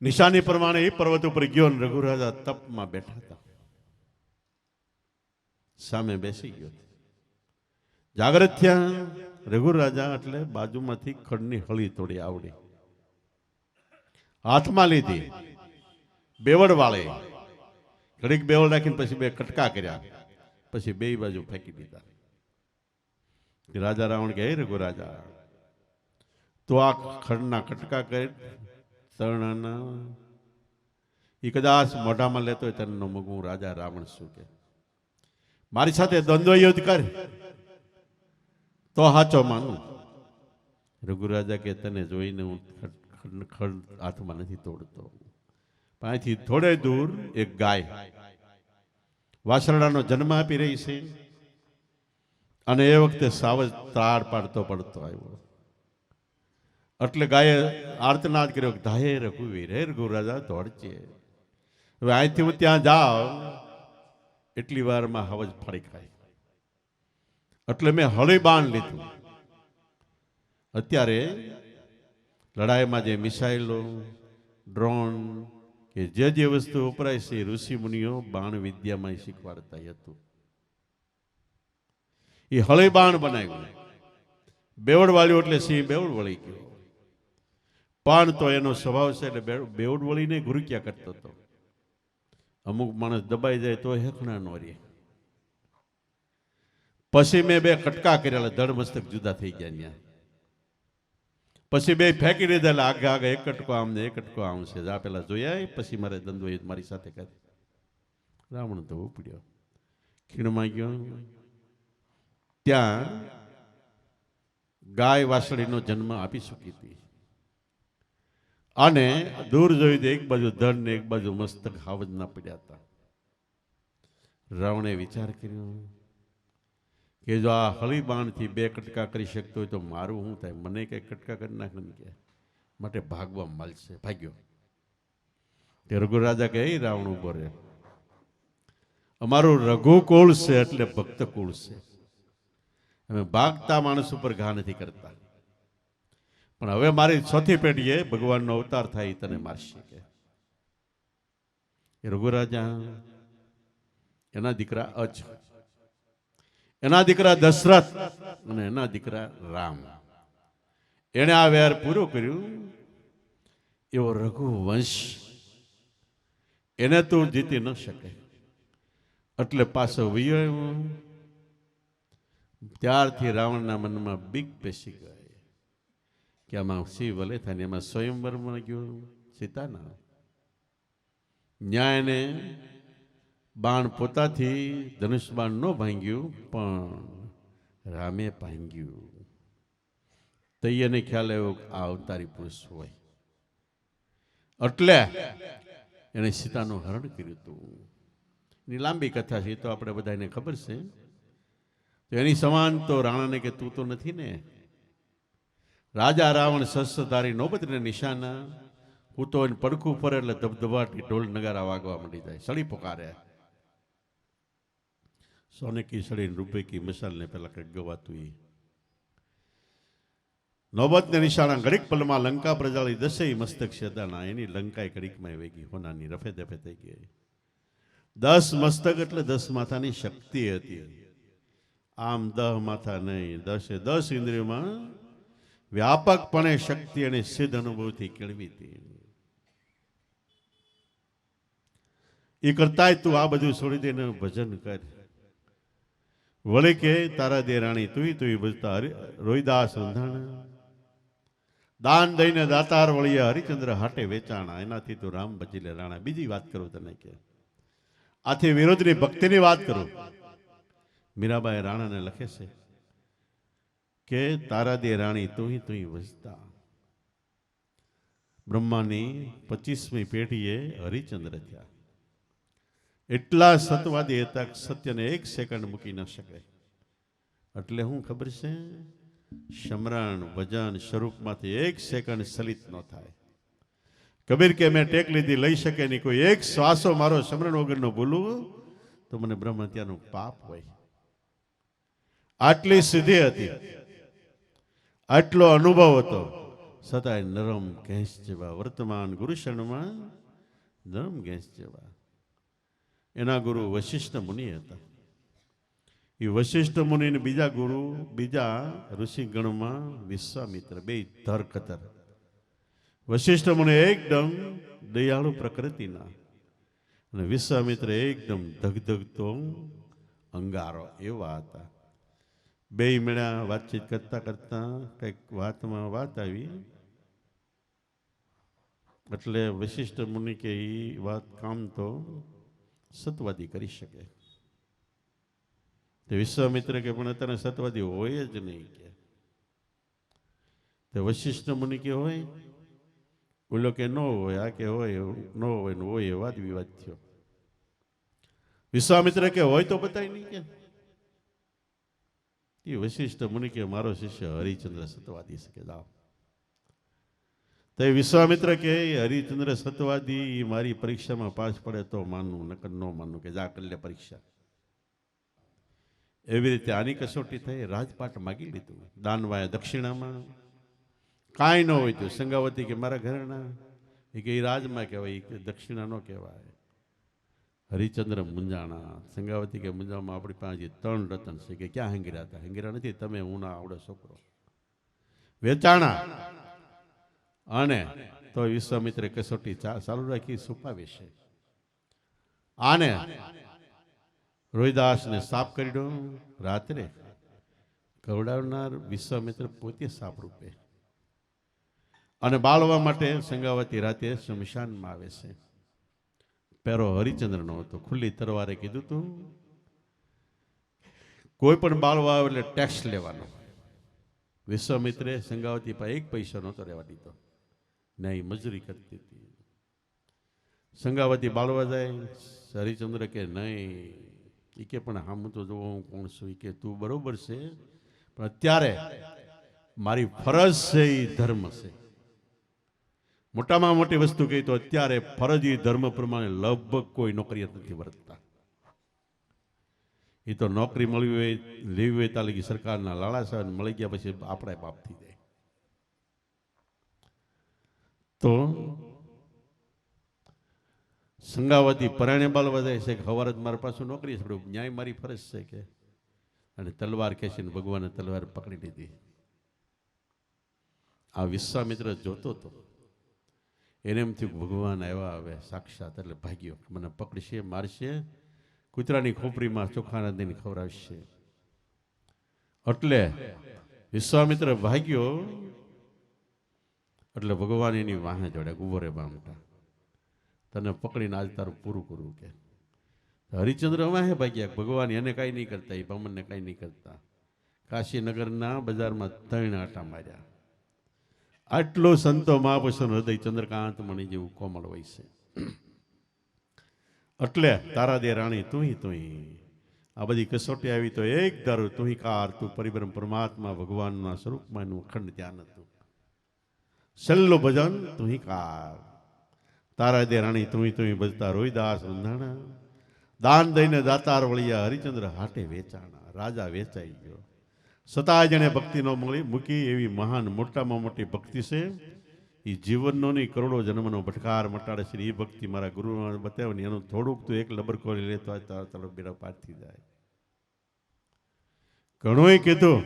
નિશાની પ્રમાણે એ પર્વત ઉપર ગયો ને રઘુરાજા તપમાં બેઠા હતા, સામે બેસી ગયો. જાગ્રત થયા રઘુરાજા એટલે બાજુમાંથી ખડની હળી તોડી આવડી, હાથમાં લીધી, બેવડ વાળે ઘડીક બેવડ રાખીને પછી બે કટકા કર્યા, પછી બે બાજુ ફેંકી દીધા. રાજા રાવણ કહે, રઘુરાજા તો આ ખડના કટકા કરી તરણાના એ કદાચ મોઢામાં લેતો હોય તને મગું રાજા રાવણ શું કે, મારી સાથે દ્વંદ્વ યુદ્ધ કર તો હાચો માનું. રઘુરાજા કે તને જોઈને હું ખડ હાથમાં નથી તોડતો. પણ અહીંથી થોડે દૂર એક ગાય વાસરડાનો જન્મ આપી રહી છે, અને એ વખતે સાવજ ત્રાડ પાડતો પડતો આવ્યો. એટલે ગાયે આર્તનાદ કર્યો, ધાયે રઘુવીર, હે રઘુરાજા દોડજે. હવે અહીંથી હું ત્યાં જાઉં એટલી વારમાં હવજ ફાડી ખાય. એટલે મેં હળી બાણ લીધું. અત્યારે લડાઈમાં જે મિસાઇલો, ડ્રોન કે જે વસ્તુ વપરાય છે ઋષિ મુનિઓ બાણ વિદ્યામાં શીખવાડતા હતું. એ હળી બાણ બનાવ્યું, બેવડ વાળ્યું એટલે સિંહ બેવડ વળી ગયો. પણ તો એનો સ્વભાવ છે એટલે બેવડ વળીને ગુરુક્યા કરતો હતો. અમુક માણસ દબાઈ જાય તો હેખણા નો રે. પછી મેં બે કટકા કર્યા, ધડ મસ્તક જુદા થઈ ગયા ત્યાં. પછી બે ફેંકી દીધા, એટલે આગળ આગળ એક કટકો આમ ને એક કટકો આમ છે. આ પેલા જોયા, પછી મારે દંડો મારી સાથે કરી. રાવણ તો ઉપડ્યો, ખીણમાં ગયો. ત્યાં ગાય વાસળીનો જન્મ આપી ચૂકી હતી, અને દૂર જોઈ દે એક બાજુ ધન ને એક બાજુ મસ્તક હાવજ ના પડ્યા હતા. રાવણે વિચાર કર્યો કે જો આ હળી બાણથી બે કટકા કરી શકતો હોય તો મારું શું થાય, મને કઈ કટકા કરી નાખ કે માટે ભાગવા મળશે. ભાગ્યો. તે રઘુરાજા કહે, રાવણ ઉભો રહે, અમારું રઘુકુળ છે એટલે ભક્ત કુળ છે, અમે ભાગતા માણસ ઉપર ઘા નથી કરતા. પણ હવે મારી ચોથી પેઢીએ ભગવાનનો અવતાર થાય તને મારશે કે. રઘુરાજા એના દીકરા અજ, એના દીકરા દશરથ અને એના દીકરા રામ, એને આ વેર પૂરું કર્યું. એવો રઘુવંશ એને તું જીતી ન શકે. એટલે પાછો વિયો. ત્યારથી રાવણના મનમાં બીક બેસી ગઈ કે આમાં શિવ ભલે થાય ને. એમાં સ્વયંવરમાં ગયો સીતાના, ન્યાયને બાણ પોતાથી ધનુષ બાણ ન ભાંગ્યું, પણ રામે ભાંગ્યું. તૈયાને ખ્યાલ આવ્યો આ અવતારી પુરુષ હોય, એટલે એને સીતાનું હરણ કર્યું હતું. એની લાંબી કથા છે, તો આપણે બધાને ખબર છે. તો એની સમાન તો રાણાને કે તું તો નથી ને. રાજા રાવણ શસ્ત્રધારી નોબતને નિશાના, હું તો એને પડખું ફરે એટલે ધબધબાટી ઢોલ નગારા વાગવા માંડી જાય. સળી પોકારે, સોને કી સળી રૂપે કી મસાલ ને પેલા કઈ ગવાતું. નોબતને નિશાના ઘડીક પલમાં લંકા પ્રજાળી દસેય મસ્તક શેદાના. એની લંકા ઘડીકમાં વેગી હોનાની રફે દફે થઈ ગઈ. 10 મસ્તક એટલે 10 માથાની શક્તિ હતી. આમ 10 માથા નહીં, 10 ઇન્દ્રિયોમાં વ્યાપકપણે શક્તિ અને સિદ્ધ અનુભવથી કેળવી હતી. એ કરતાય તું આ બધું છોડી દઈને ભજન કર. વળી કે તારા દે રાણી તુંય ભજતા રોહિદાસ અંધાણા, દાન દઈને દાતાર વળિયા હરિચંદ્ર હાટે વેચાણા. એનાથી તું રામ ભજી લે રાણા. બીજી વાત કરું તને કે આથી વિરોધની ભક્તિની વાત કરું. મીરાબાઈ રાણાને લખે છે કે તારા દે રાણી તુંય વસતા. બ્રહ્માની 25મી પેઢીએ હરિચંદ્ર થયા. એટલા સતવાદી હતા કે સત્યને 1 સેકન્ડ મૂકી ન શકે. એટલે હું ખબર છે, સમરણ ભજન સ્વરૂપમાંથી 1 સેકન્ડ સલિત ન થાય. કબીર કે મેં ટેક લીધી લઈ શકે નહીં, કોઈ એક શ્વાસો મારો સમરણ વગરનો ભૂલું તો મને બ્રહ્મ હત્યાનું પાપ હોય. આટલી સિદ્ધિ હતી, આટલો અનુભવ હતો, છતાંય નરમ ઘેંસ જેવા વર્તમાન ગુરુશરણમાં નરમ ઘેંસ જેવા. એના ગુરુ વશિષ્ઠ મુનિ હતા. એ વશિષ્ઠ મુનિ ને બીજા ગુરુ, બીજા ઋષિગણમાં વિશ્વામિત્ર, બે ધરકતર. વશિષ્ઠ મુનિ એકદમ દયાળુ પ્રકૃતિના અને વિશ્વામિત્ર એકદમ ધગધગતો અંગારો એવા હતા. બે મેળા વાતચીત કરતા કરતા કંઈક વાતમાં વાત આવી એટલે વશિષ્ઠ મુનિ કે એ વાત કામ તો સતવાદી કરી શકે. તે વિશ્વામિત્ર કે પણ અત્યારે સતવાદી હોય જ નહીં કે. તે વશિષ્ઠ મુનિ કે હોય, બોલો કે ન હોય, આ કે હોય, ન હોય ને હોય, વાદ વિવાદ થયો. વિશ્વામિત્ર કે હોય તો બતાય નહીં કે. એ વશિષ્ઠ મુનિ કે મારો શિષ્ય હરિચંદ્ર સતવાદી શકે જાઓ. તો વિશ્વામિત્ર કે હરિચંદ્ર સતવાદી મારી પરીક્ષામાં પાસ પડે તો માનવું, નકર ન માનવું, કે જા કરી લે પરીક્ષા. એવી રીતે આની કસોટી થઈ. રાજપાટ માગી લીધું, દાનવાય દક્ષિણામાં. કાંઈ ન હોય તો સંગાવતી કે મારા ઘરના, એ કે રાજમાં કહેવાય, કે દક્ષિણા ન કહેવાય. હરિચંદ્ર મુંજાણા. સંગાવતી કે મુંજામાં આપણી પાસે 3 રતન છે. કે ક્યાં હંગીરા હતા? હંગીરા નથી, તમે હું ના આવડો છોકરો વેચાણા. અને તો વિશ્વામિત્રે કસોટી ચાલુ રાખી, છુપાવી છે. આને રોહિદાસને સાપ કરી દો. રાત્રે કવડાવનાર વિશ્વામિત્ર પોતે સાપ રૂપે. અને બાળવા માટે સંગાવતી રાતે શમશાનમાં આવે છે. પહેરો હરિચંદ્ર નો હતો. ખુલ્લી તરવારે કીધું તું કોઈ પણ બાળવા આવે એટલે ટેક્સ લેવાનો. વિશ્વામિત્રે સંગાવતી પાસે 1 પૈસા નહોતો રહેવા દીધો. નહીં, મજૂરી કરતી હતી. સંગાવતી બાળવા જાય, હરિચંદ્ર કે નહીં. એ કે પણ હા, હું તો જોવો હું કોણ છું. એ કે તું બરોબર છે, પણ અત્યારે મારી ફરજ છે એ ધર્મ છે. મોટામાં મોટી વસ્તુ કહી તો અત્યારે ફરજી ધર્મ પ્રમાણે લગભગ કોઈ નોકરી નથી વર્તતા. એ તો નોકરી મળવી હોય, લેવી હોય ત્યાં લગી સરકારના લાળા સાહેબ મળી ગયા પછી આપણે બાપ થઈ જાય. તો સંગાવતી પરાણે બાલવા જાય છે કે હવાર જ મારા પાછું નોકરી છે, ન્યાય મારી ફરજ છે કે. અને તલવાર ખેંચીને ભગવાને તલવાર પકડી લીધી. આ વિશ્વામિત્ર જોતો હતો. એને એમ થયું ભગવાન આવ્યા હવે સાક્ષાત, એટલે ભાગ્યો મને પકડશે, મારશે, કૂતરાની ખોપરીમાં ચોખાના દઈને ખવડાવશે. એટલે વિશ્વામિત્ર ભાગ્યો. એટલે ભગવાન એની વાહે જોડે ઉભો રે બામટા, તને પકડીને આજ તારું પૂરું કરું કે. હરિચંદ્ર વાહે ભાગ્યા. ભગવાન એને કાંઈ નહીં કરતા, એ બ્રાહ્મણને કાંઈ નહીં કરતા. કાશીનગરના બજારમાં 3 આટા માર્યા. આટલો સંતો મહાપુરુષોનું હૃદય ચંદ્રકાંત મણી જેવું કોમળ હોય છે. એટલે તારા દે રાણી તું. આ બધી કસોટી આવી તો એક ધારું તું કાર, તું પરિબ્રહ્મ પરમાત્મા ભગવાનના સ્વરૂપમાં એનું અખંડ ધ્યાન હતું. છેલ્લું ભજન તું કાર. તારા દે રાણી તું ભજતા રોહિદાસ બંધાણા. દાન દઈને દાતાર વળિયા હરિચંદ્ર હાટે વેચાણા. રાજા વેચાઈ ગયો. છતાં જેને ભક્તિ ન મળી મૂકી એવી મહાન મોટામાં મોટી ભક્તિ છે. એ જીવનનો નહીં કરોડો જન્મનો ભટકાર મટાડે છે. એ ભક્તિ મારા ગુરુ બતાવ્યું. એનું થોડુંક તો એક લબર ખોલી લે તો તારો બેડા પાર થઈ જાય. ઘણું કીધું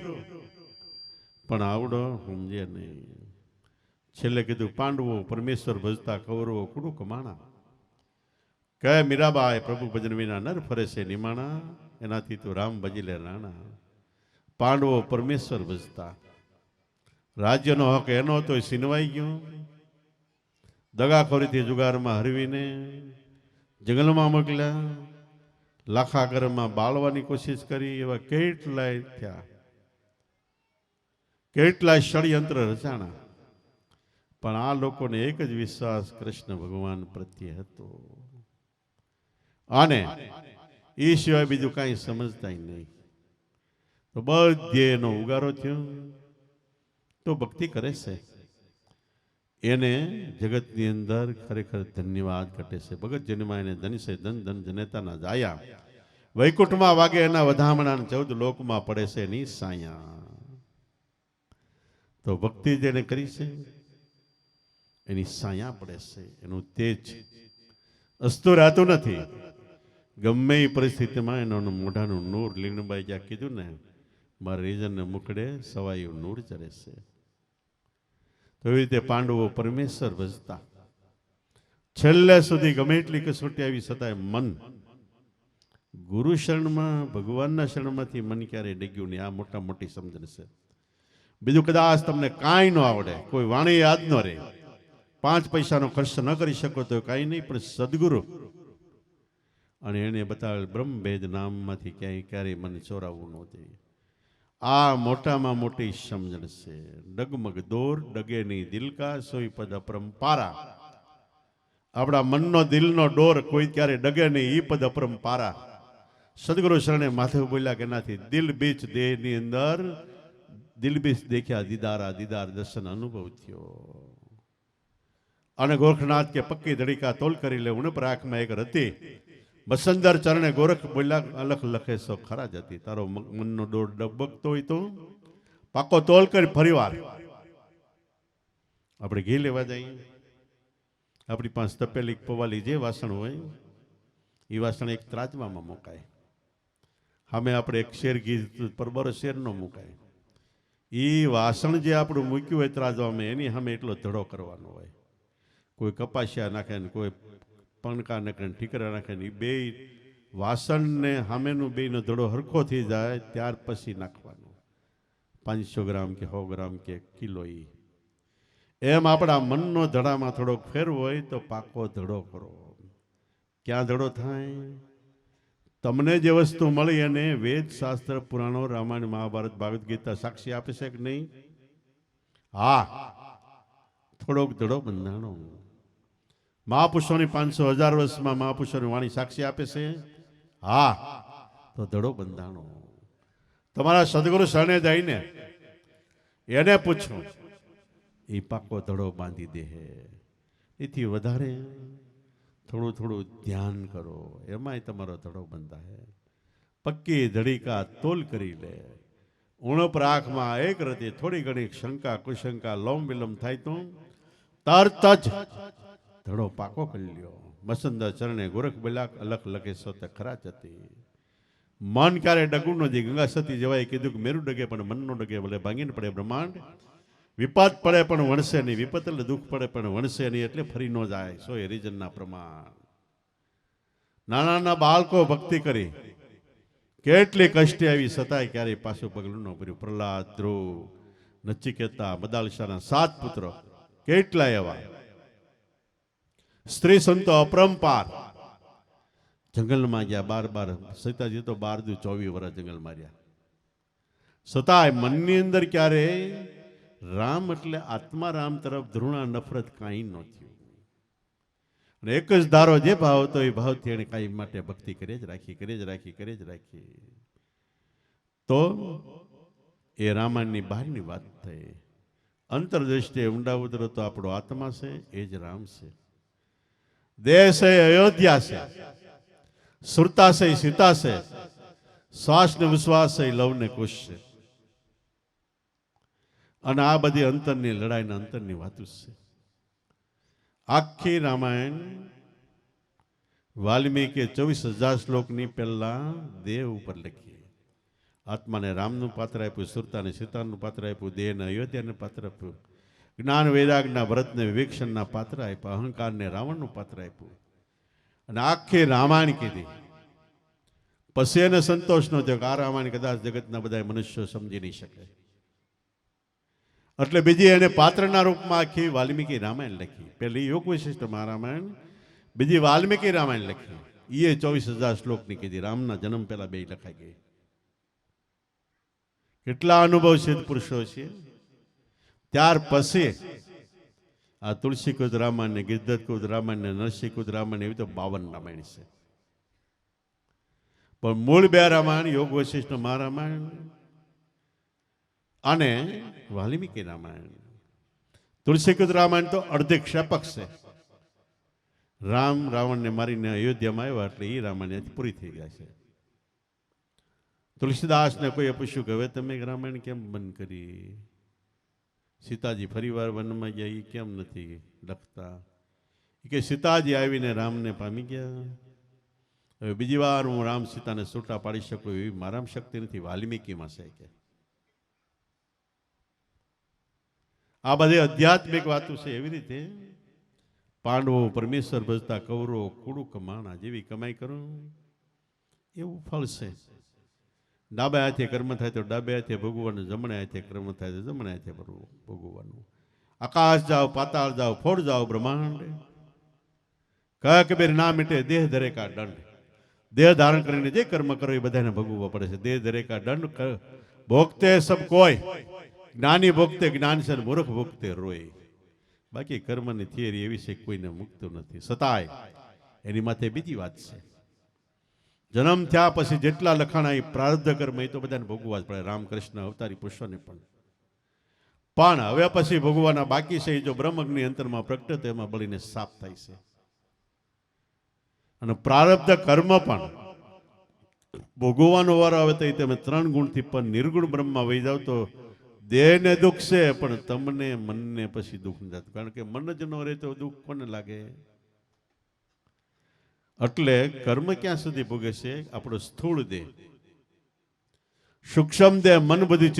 પણ આવડો સમજે નહીં. છેલ્લે કીધું પાંડવો પરમેશ્વર ભજતા, કૌરવો કુડું કમાણા. કહે મીરાબાઈ પ્રભુ ભજન વિના નર ફરે છે નિમાણા. એનાથી તું રામ ભજી લે નાણા. પાંડવો પરમેશ્વર ભજતા. રાજ્યનો હક એનો તો સીનવાઈ ગયો. દગાખોરીથી જુગારમાં હરવીને જંગલમાં મોકલ્યા. લાખાગરમાં બાળવાની કોશિશ કરી. એવા કેટલાય થયા, કેટલાય ષડયંત્ર રચાણા. પણ આ લોકોને એક જ વિશ્વાસ કૃષ્ણ ભગવાન પ્રત્યે હતો. અને એ સિવાય બીજું કાંઈ સમજતા નહીં. તો બધે એનો ઉગારો થયો. તો ભક્તિ કરે છે. એને જગતની અંદર ખરેખર ધન્યવાદ ઘટે છે. ભગત જન્મા એને ધન છે ધન ધન જનેતાના જાયા, વૈકુંઠમાં વાગે એના વધામણા, 14 લોકમાં પડે છે એની સાયા. તો ભક્તિ જેને કરી છે એની સાયા પડે છે, એનું તેજ અસ્તુ રહેતું નથી. ગમે એ પરિસ્થિતિમાં એનું મોઢાનું નૂર, લીણબાઈ જ્યાં કીધું ને, મારા રીજનને મુકડે સવાયું નૂર ચરે છે. તો એવી રીતે પાંડવો પરમેશ્વર ભજતા છેલ્લે સુધી ગમે એટલી કસોટી આવી છતાંય મન ગુરુ શરણમાં, ભગવાનના શરણમાંથી મન ક્યારે ડગ્યું નહીં. આ મોટા મોટી સમજણ છે. બીજું કદાચ તમને કાંઈ ન આવડે, કોઈ વાણી યાદ ન રહે, 5 પૈસાનો ખર્ચ ન કરી શકો તો કાંઈ નહીં, પણ સદગુરુ અને એને બતાવેલ બ્રહ્મભેદ નામમાંથી ક્યારેય મન ચોરાવવું ન જોઈએ. આ મોટામાં મોટી સમજણ છે. ડગમગ દોર ડગે નહીં દિલકા, સોઈ પદ અપરંપારા. આપણા મનનો દિલનો ડોર કોઈ ક્યારે ડગે નહીં, ઈ પદ અપરંપારા. સદગુરુ શરણે માથે બોલ્યા કે એનાથી દિલ બીચ દેહની અંદર દિલ બીચ દેખ્યા દીદારા, દીદાર દર્શન અનુભવ થયો. અને ગોરખનાથ કે પક્કી ધડીકા તોલ કરી લે, ઉણપ રાખમાં એક રતી બસંદર ચરણે ગોરખ બોલ્યા અલખ લખે સો ખરા જતી. તારો મનનો દોર ડબકતો હોય તો પાકો તોલ કરી ફરીવાર આપણે ઘી લેવા જઈએ. આપણી પાસે તપેલી પવાલી જે વાસણ હોય એ વાસણ એક ત્રાજવામાં મુકાય. સામે આપણે એક શેર ઘી પરબરો શેર ન મુકાય. એ વાસણ જે આપણું મૂક્યું હોય ત્રાજવામાં, એની સામે એટલો ધડો કરવાનો હોય. કોઈ કપાસિયા નાખે ને કોઈ પણકા નાખે ને ઠીકરા નાખે ને, એ બે વાસણને સામેનું બેનો ધડો હરખો થઈ જાય ત્યાર પછી નાખવાનો. 500 ગ્રામ કે 100 ગ્રામ કે કિલો. એમ આપણા મનનો ધડામાં થોડોક ફેર હોય તો પાકો ધડો કરો. ક્યાં ધડો થાય? તમને જે વસ્તુ મળી એને વેદ શાસ્ત્ર પુરાણો રામાયણ મહાભારત ભાગવત ગીતા સાક્ષી આપે છે કે નહીં? હા, થોડોક ધડો બંધાણો. મહાપુરુષોની 500,000 વર્ષમાં મહાપુરુષોની વાણી સાક્ષી આપે છે. હા, તો ધડો બંધાણો. તમારા સદગુરુ શરણે જઈને એને પૂછો, એ પાકો ધડો બાંધી દે. એથી વધારે થોડું થોડું ધ્યાન કરો, એમાંય તમારો ધડો બંધાય. પક્કી ધડીકા તોલ કરી લે. ઉણપ રાખમાં એક રતી થોડી ઘણી શંકા કુશંકા લોમ વિલમ થાય તો તરત જ ધડો પાકો કરી લ્યો. મસંદર ચરણે ગોરખ બોલ્યા અલખ લખે સો તે ખરા જતી. મન ક્યારે ડગું નથી. ગંગા સતી જવાય કીધું કે મેરું ડગે પણ મન નો ડગે, ભલે ભાંગીને પડે બ્રહ્માંડ. વિપત પડે પણ વણશે નહીં, વિપત એટલે દુઃખ પડે પણ વણશે નહીં, એટલે ફરી ન જાય. સો એ રીજનના પ્રમાણ. નાના નાના બાળકો ભક્તિ કરી, કેટલી કષ્ટી આવી છતાંય ક્યારેય પાછું પગલું ન ભર્યું. પ્રહલાદ, ધ્રુવ, નચિકેતા, મદાલસાના 7 પુત્રો, કેટલા એવા સ્ત્રી સંતો અપરંપાર જંગલમાં ગયા. 12 સીતાજી તો 12 દુ 24 વર્ષ જંગલમાં રહ્યા. છતાંય મનની અંદર ક્યારે રામ એટલે આત્મા રામ તરફ ધૃણા નફરત કાંઈ ન થયું. અને એક જ ધારો જે ભાવ હતો એ ભાવથી એને કાંઈ માટે ભક્તિ કરી જ રાખી. તો એ રામાયણની બહારની વાત થઈ. અંતરદ્રષ્ટિએ ઊંડા ઉતરો તો આપણો આત્મા છે, એ જ રામ છે. દેશ છે અયોધ્યા છે, સુરતા છે સીતા છે, શ્વાસ ને વિશ્વાસ છે લવ ને કુશ છે. અને આ બધી અંતરની લડાઈના અંતરની વાતો છે. આખી રામાયણ વાલ્મીકે 24,000 શ્લોકની પહેલા દેહ ઉપર લખી. આત્માને રામનું પાત્ર આપ્યું, સુરતાને સીતાનું પાત્ર આપ્યું, દેહને અયોધ્યાને પાત્ર આપ્યું, જ્ઞાન વૈરાગના ભરતને વિવેક્ષણના પાત્ર આપ્યા, અહંકારને રાવણનું પાત્ર આપ્યું. અને આખી રામાયણ કીધી. પછી એને સંતોષ ન થયો કે આ રામાયણ કદાચ જગતના બધા મનુષ્યો સમજી નહીં શકે. એટલે બીજી એને પાત્રના રૂપમાં આખી વાલ્મીકી રામાયણ લખી. પહેલી યોગ વિશિષ્ટ રામાયણ, બીજી વાલ્મીકી રામાયણ લખી. એ 24,000 શ્લોકની કીધી. રામના જન્મ પહેલા 2 લખાઈ ગઈ. કેટલા અનુભવ સિદ્ધ પુરુષો છે. ત્યાર પછી આ તુલસીકુદ રામાયણ ને ગિરધરકુદ રામાયણ ને નરસિંહકુદ રામાયણ એવી તો 52 રામાયણ છે. પણ મૂળ 2 રામાયણ યોગ વશિષ્ઠ મહારામાયણ અને વાલ્મીકી રામાયણ. તુલસીકૃત રામાયણ તો અડધે ક્ષેપક છે. રામ રાવણને મારીને અયોધ્યામાં આવ્યા એટલે એ રામાયણ પૂરી થઈ ગયા છે. તુલસીદાસને કોઈએ પૂછ્યું કે હવે તમે રામાયણ કેમ બંધ કરી? સીતાજી ફરીવાર વનમાં ગયા એ કેમ નથી લખતા? કે સીતાજી આવીને રામને પામી ગયા. હવે બીજી વાર હું રામ સીતાને છૂટા પાડી શકું એવી મારામાં શક્તિ નથી, વાલ્મીકીમાં છે કે. આ બધી આધ્યાત્મિક વાતો છે. એવી રીતે પાંડવો પરમેશ્વર ભજતા, કૌરવો કુડુક માણા જેવી કમાઈ કરો એવું ફળ છે. ડાબે હાથે કર્મ થાય તો ડાબે હાથે ભોગવવાનું, જમણે હાથે કર્મ થાય તો જમણે હાથે ભોગવવાનું. આકાશ જાઓ, પાતાળ જાઓ, ફોડ જાઓ બ્રહ્માંડ. કયા કબીર ના મીટે દેહ ધરે કા દંડ. દેહ ધારણ કરીને જે કર્મ કરો એ બધાને ભોગવવા પડે છે. દેહ ધરે કા દંડ ભોગતે સબ કોઈ, જ્ઞાની ભોગતે જ્ઞાન છે, મૂર્ખ ભોગતે રોય. બાકી કર્મની થિયરી એવી છે કોઈને મુકતું નથી. સતાય એની માથે બીજી વાત છે. જન્મ થયા પછી જેટલા લખાણા એ પ્રારબ્ધ કર્મ એ તો બધાને ભોગવવા જ પડે. રામકૃષ્ણ અવતારી પુરુષોને પણ હવે પછી ભોગવવાના બાકી છે. જો બ્રહ્મગ્નિ અંતરમાં પ્રગટે તો એમાં બળીને સાફ થાય છે. અને પ્રારબ્ધ કર્મ પણ ભોગવવાનો વારો આવે તો તમે 3 ગુણથી પણ નિર્ગુણ બ્રહ્મમાં વહી જાવ તો દેહને દુઃખ છે પણ તમને મનને પછી દુઃખ નથી થતું. કારણ કે મન જ ન રહે તો દુઃખ કોને લાગે? એટલે કર્મ ક્યાં સુધી ભોગે છે? આપણો સ્થૂળ દેહ, સૂક્ષ્મ દેહ, મન, બધી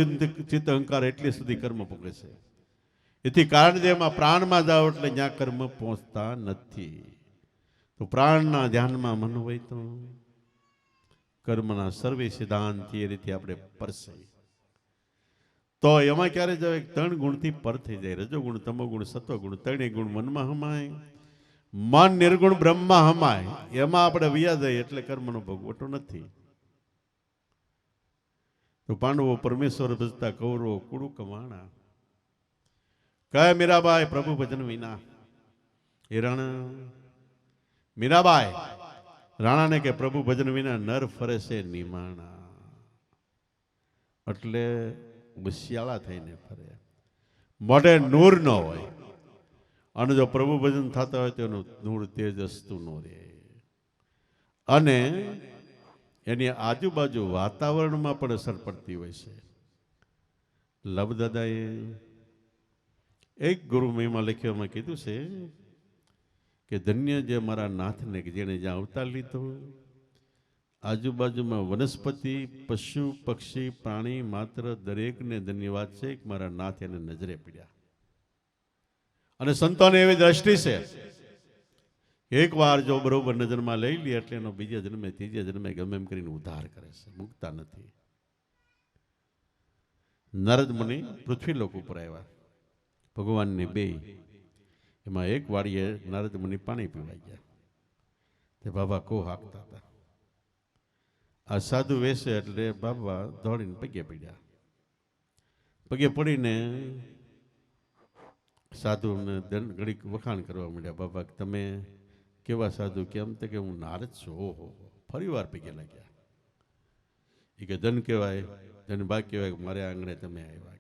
ચિત્ત અહંકાર એટલી સુધી કર્મ ભોગે છે. એથી કારણ દેહમાં પ્રાણમાં જાઓ એટલે ત્યાં કર્મ પહોંચતા નથી. તો પ્રાણના ધ્યાનમાં મન હોય તો કર્મના સર્વે સિદ્ધાંત એ રીતે આપણે પરસે. તો એમાં ક્યારે જાય? 3 ગુણથી પર થઈ જાય. રજોગુણ, તમોગુણ, સત્વગુણ, 3 ગુણ મનમાં હમાય. મન નિર્ગુણ બ્રહ્મમાં હમાય. એમાં આપણે વ્યા જાય એટલે કર્મનો ભોગવટો નથી. તો પાંડવો પરમેશ્વર ભજતા, કૌરવો કુડુક માણા. કયા મીરાબાઈ પ્રભુ ભજન વિના? એ રાણા મીરાબાઈ રાણાને કે પ્રભુ ભજન વિના નર ફરે છે નિમાણા. એટલે બસિયાળા થઈને ફરે, મોઢે નૂર ન હોય. અને જો પ્રભુ ભજન થતા હોય તો એનું નૂર તેજસ્તું ન રહે. અને એની આજુબાજુ વાતાવરણમાં પણ અસર પડતી હોય છે. લબદાદાએ એક ગુરુ મહિમા લખ્યામાં કીધું છે કે ધન્ય જે મારા નાથને કે જેને જ્યાં અવતાર લીધો, આજુબાજુમાં વનસ્પતિ, પશુ, પક્ષી, પ્રાણી માત્ર દરેકને ધન્યવાદ છે કે મારા નાથ એને નજરે પડ્યા. અને સંતોને એવી દ્રષ્ટિ છે, એક વાર જો બરોબર નજરમાં લઈ લે એટલે એનો બીજા જન્મે, ત્રીજા જન્મે ગમે એમ કરીને ઉદ્ધાર કરે છે, મુકતા નથી. નારદ મુનિ પૃથ્વીલોક ઉપર આવ્યા, ભગવાનને બે. એમાં એક વાડીએ નારદ મુનિ પાણી પીવા ગયા. તે બાબા કો હાંકતા હતા. આ સાધુ વેસે એટલે બાબા દોડીને પગે પડ્યા. પગે પડીને સાધુને ઘડીક વખાણ કરવા માંડ્યા. બાબા તમે કેવા સાધુ? કેમ? તો કે હું નારદ છું. ઓહો, ફરી વાર પગે લાગ્યા. એ કે ધન કહેવાય, ધન ભાગ કહેવાય, મારે આંગણે તમે આવ્યા.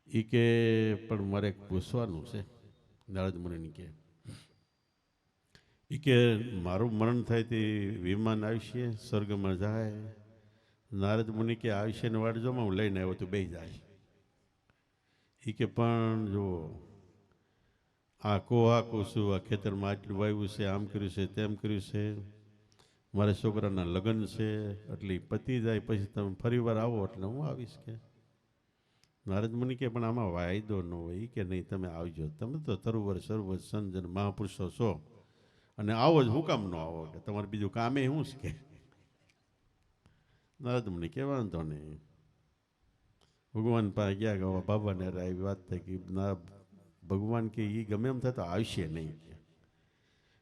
એ કે પણ મારે પૂછવાનું છે. નારદ મુનિ કે એ કે મારું મરણ થાય તે વિમાન આવશે, સ્વર્ગમાં જાય. નારદ મુનિ કે આવશે ને વાડજોમાં હું લઈને આવ્યો તો બે જાય. એ કે પણ જો આ કોહાકું છું, આ ખેતરમાં આટલું વાવ્યું છે, આમ કર્યું છે, તેમ કર્યું છે, મારા છોકરાના લગ્ન છે, એટલે પતિ જાય પછી તમે ફરી વાર આવો એટલે હું આવીશ. કે નારદ મુનિ કે પણ આમાં વાયદો ન હોય. કે નહીં, તમે આવજો, તમે તો તરુવર સરોવર સંજન મહાપુરુષો છો અને આવો જ, હું કામ ન આવો? કે તમારે બીજું કામે શું છે? કે નારદ મુનિ કે વાંધો નહીં. ભગવાન પાસે ગયા કે બાબાને આવી વાત થઈ કે ના, ભગવાન કે એ ગમે એમ થાય તો આવશે નહીં.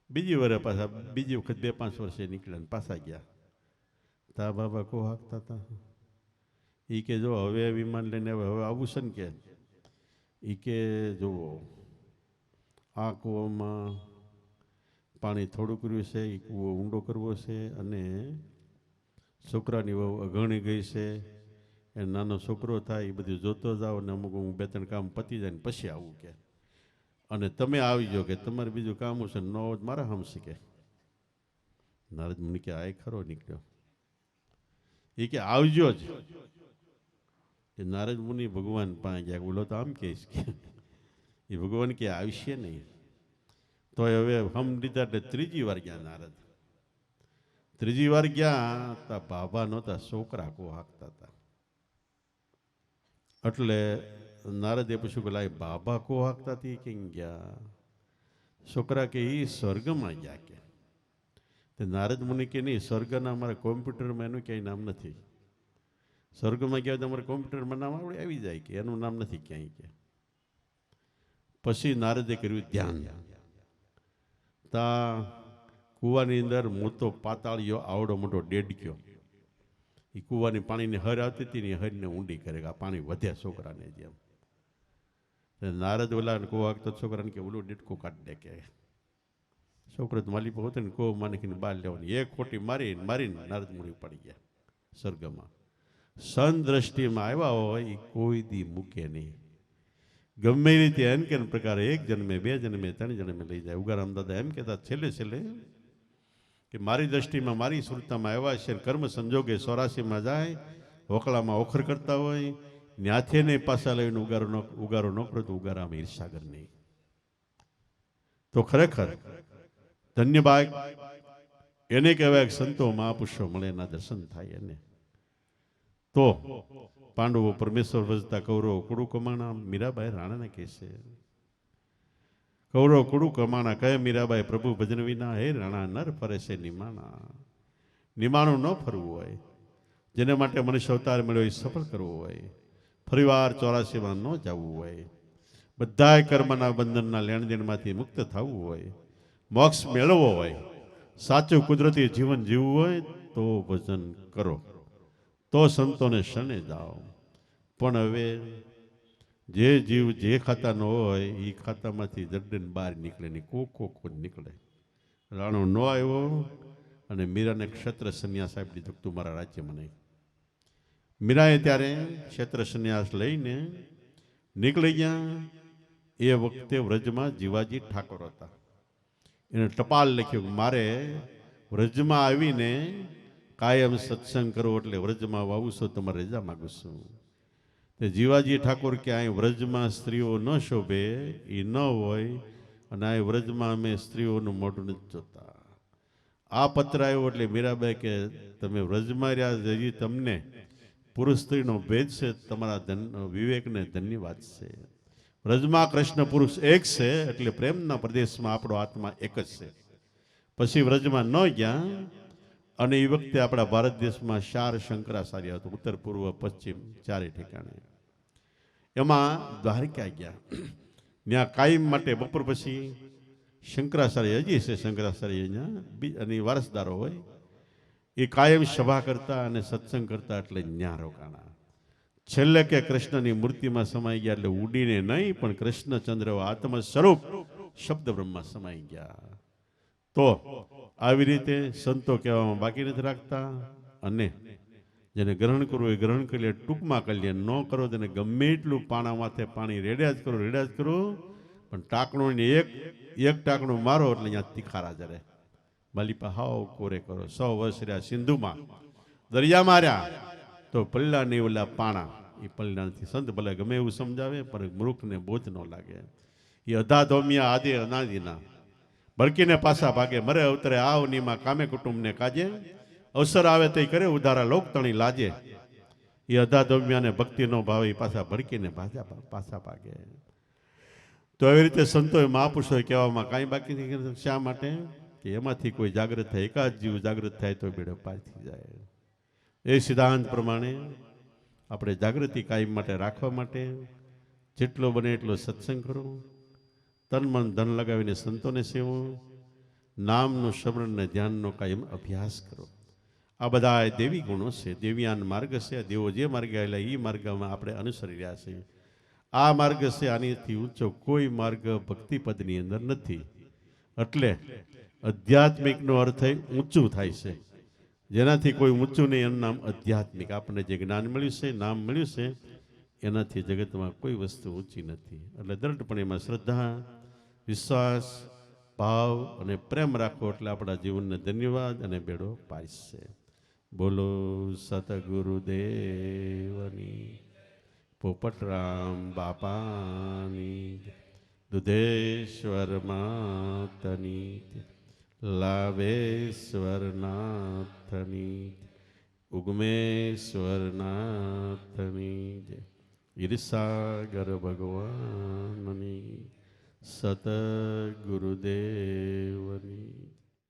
બીજી વાર પાછા, બીજી વખત 2-5 વર્ષે નીકળ્યા પાછા ગયા. તા બાબા કો હાંકતા હતા. એ કે જો હવે વિમાન લઈને હવે આવું છે ને, કે એ કે જુઓ આ કૂવામાં પાણી થોડું કર્યું છે, એ કૂવો ઊંડો કરવો છે, અને છોકરાની વહુ અગણી ગઈ છે, એ નાનો છોકરો થાય એ બધું જોતો જાઓ ને અમુક હું 2-3 કામ પતી જાય ને પછી આવું કે, અને તમે આવી જાઓ કે તમારે બીજું કામ હશે ન હોય તો મારા હમ શીખે. નારદ મુનિ કે આ ખરો નીકળ્યો. એ કે આવજો જ. એ નારદ મુનિ ભગવાન પાસે ગયા, બોલો તો આમ કહીશ કે એ ભગવાન કે આવશે નહીં. તો હવે હમ લીધા એટલે 3જી વાર ગયા નારદ. 3જી વાર ગયા તા બાબા નહોતા, છોકરા કો હાંકતા હતા. એટલે નારદે પૂછ્યું પેલા એ બાબા કો હાંકતા હતી કેમ ગયા? છોકરા કે એ સ્વર્ગમાં ગયા કે. તે નારદ મુનિ કે નહીં, સ્વર્ગના અમારા કોમ્પ્યુટરમાં એનું ક્યાંય નામ નથી. સ્વર્ગમાં ગયા તો અમારે કોમ્પ્યુટરમાં નામ આવડે આવી જાય કે એનું નામ નથી ક્યાંય કે. પછી નારદે કર્યું ધ્યાન. તા કૂવાની અંદર મોટો પાતાળિયો આવડો મોટો ડેડક્યો. એ કૂવાની પાણીની હર આવતી હતી ને હરને ઊંડી કરે કે આ પાણી વધે છોકરાને જેમ. નારદ ઓલા કૂવા તો છોકરાને કે ઓલું ડેડકું કાઢી દે કે. છોકરો તો માલી પર હોતો ને કો માનીને બહાર લેવાની એક ખોટી મારીને નારદ મુનિ પડી ગયા સ્વર્ગમાં. સન દ્રષ્ટિમાં આવ્યા હોય એ કોઈ દી મૂકે નહીં. ગમે રીતે અનકેન પ્રકારે 1 જન્મે 2 જન્મે 3 જન્મે લઈ જાય. ઉગારામ દાદા એમ કહેતા છેલ્લે કે મારી દ્રષ્ટિમાં મારી સુરતામાં આવ્યા છે, કર્મ સંજોગે 84માં જાય, હોકળામાં ઓખર કરતા હોય, ન્યાથે ને પાછા લઈને ઉગારો ન કરો તો ઉગારામાં ઈર્ષાગર નહીં. તો ખરેખર ધન્યભાગ એને કહેવાય સંતો મહાપુરુષો મળે એના દર્શન થાય. એને તો પાંડવો પરમેશ્વર વજતા કૌરવ કુડુ કમાણા. મીરાબાઈ રાણાને કહે છે કૌરવ કુડુ કમાણા કહે મીરાબાઈ પ્રભુ ભજન વિના હે રાણા નર ફરે છે નિમાણા. નિમાણું ન ફરવું હોય, જેને માટે મનુષ્ય અવતાર મળ્યો એ સફળ કરવો હોય, ફરીવાર 84માં ન જવું હોય, બધાય કર્મના બંધનના લેણદેણમાંથી મુક્ત થવું હોય, મોક્ષ મેળવવો હોય, સાચું કુદરતી જીવન જીવવું હોય તો ભજન કરો, તો સંતોને શરણે જાઓ. પણ હવે જે જીવ જે ખાતાનો હોય એ ખાતામાંથી જડને બહાર નીકળે નહીં, કોક નીકળે. રાણો ન આવ્યો અને મીરાને ક્ષેત્ર સંન્યાસ આપી દીધું, તું મારા રાજ્યમાં નહીં. મીરાએ ત્યારે ક્ષેત્ર સંન્યાસ લઈને નીકળી ગયા. એ વખતે વ્રજમાં જીવાજી ઠાકોર હતા. એને ટપાલ લખ્યું મારે વ્રજમાં આવીને કાયમ સત્સંગ કરવો, એટલે વ્રજમાં વાવું છું, તમારે રજા માગું છું. તે જીવાજી ઠાકોર કે અહીં વ્રજમાં સ્ત્રીઓ ન શોભે એ ન હોય, અને આ વ્રજમાં અમે સ્ત્રીઓનું મોઢું નથી જોતા. આ પત્ર આવ્યો એટલે મીરાબાઈ કે તમે વ્રજમાં રહ્યા હજી તમને પુરુષ સ્ત્રીનો ભેદ છે, તમારા વિવેકને ધન્યવાદ છે. વ્રજમાં કૃષ્ણ પુરુષ એક છે, એટલે પ્રેમના પ્રદેશમાં આપણો આત્મા એક જ છે. પછી વ્રજમાં ન ગયા, અને એ વખતે આપણા ભારત દેશમાં 4 શંકરાચાર્ય હતો, ઉત્તર પૂર્વ પશ્ચિમ 4 ઠેકાણે. એમાં દ્વારકા ગયા. ત્યાં કાયમ માટે બપોર પછી શંકરાચાર્ય હજી છે, શંકરાચાર્ય અહીંયા અને વારસદારો હોય એ કાયમ સભા કરતા અને સત્સંગ કરતા, એટલે ન્યા રોકાણા. છેલ્લે કે કૃષ્ણની મૂર્તિમાં સમાઈ ગયા, એટલે ઉડીને નહીં પણ કૃષ્ણચંદ્ર આત્મ સ્વરૂપ શબ્દ બ્રહ્મમાં સમાઈ ગયા. તો આવી રીતે સંતો કહેવામાં બાકી નથી રાખતા, અને જેને ગ્રહણ કરવું એ ગ્રહણ કરી લે, ટૂંકમાં કરી લે. ન કરો તેને ગમે એટલું પાણા માથે પાણી રેડ્યા જ કરો, પણ ટાંકણું એક ટાંકણું મારો એટલે અહીંયા તીખારા જરે. માલિપા હાવ કોરે કરો. 100 વર્ષ રહ્યા સિંધુમાં દરિયા માર્યા તો પલ્લા નહીં ઓલા પાણા, એ પલ્લાથી સંત ભલે ગમે એવું સમજાવે પણ મૂર્ખને બોજ ન લાગે. એ અધા ધોમિયા આદિ અનાદિના ભડકીને પાછા ભાગે, મરે અવતરે આવ નીમાં કામે કુટુંબને કાજે, અવસર આવે તે કરે ઉધારા લોક તણી લાજે. એ અધા ધોમિયાને ભક્તિ નો ભાવે એ પાછા ભડકીને પાછા ભાગે. તો એવી રીતે સંતોએ મહાપુરુષોએ કહેવામાં કાંઈ બાકી નથી. શા માટે? કે એમાંથી કોઈ જાગૃત થાય, એકાદ જીવ જાગૃત થાય તો બેડો પાર થઈ જાય. એ સિદ્ધાંત પ્રમાણે આપણે જાગૃતિ કાયમ માટે રાખવા માટે જેટલો બને એટલો સત્સંગ કરો, તન મન ધન લગાવીને સંતોને સેવો, નામનું સ્મરણ ને ધ્યાનનો કાયમ અભ્યાસ કરો. આ બધા દેવી ગુણો છે, દેવીયાન માર્ગ છે. દેવો જે માર્ગે આવેલા એ માર્ગમાં આપણે અનુસરી રહ્યા છીએ. આ માર્ગ છે, આનીથી ઊંચો કોઈ માર્ગ ભક્તિપદની અંદર નથી. એટલે આધ્યાત્મિકનો અર્થ ઊંચું થાય છે. જેનાથી કોઈ ઊંચું નહીં એનું નામ આધ્યાત્મિક. આપણને જે જ્ઞાન મળ્યું છે, નામ મળ્યું છે, એનાથી જગતમાં કોઈ વસ્તુ ઊંચી નથી. એટલે દ્રઢપણે એમાં શ્રદ્ધા, વિશ્વાસ, ભાવ અને પ્રેમ રાખો એટલે આપણા જીવનને ધન્યવાદ અને બેડો પાડશે. બોલો સતગુરુદેવની, પોપટરામ બાપાની, દુધેશ્વર માતની, લાભેશ્વર નાથની, ઉગમેશ્વર નાથની, ઈર્ષાગર ભગવાનની, સતગુરુદેવની.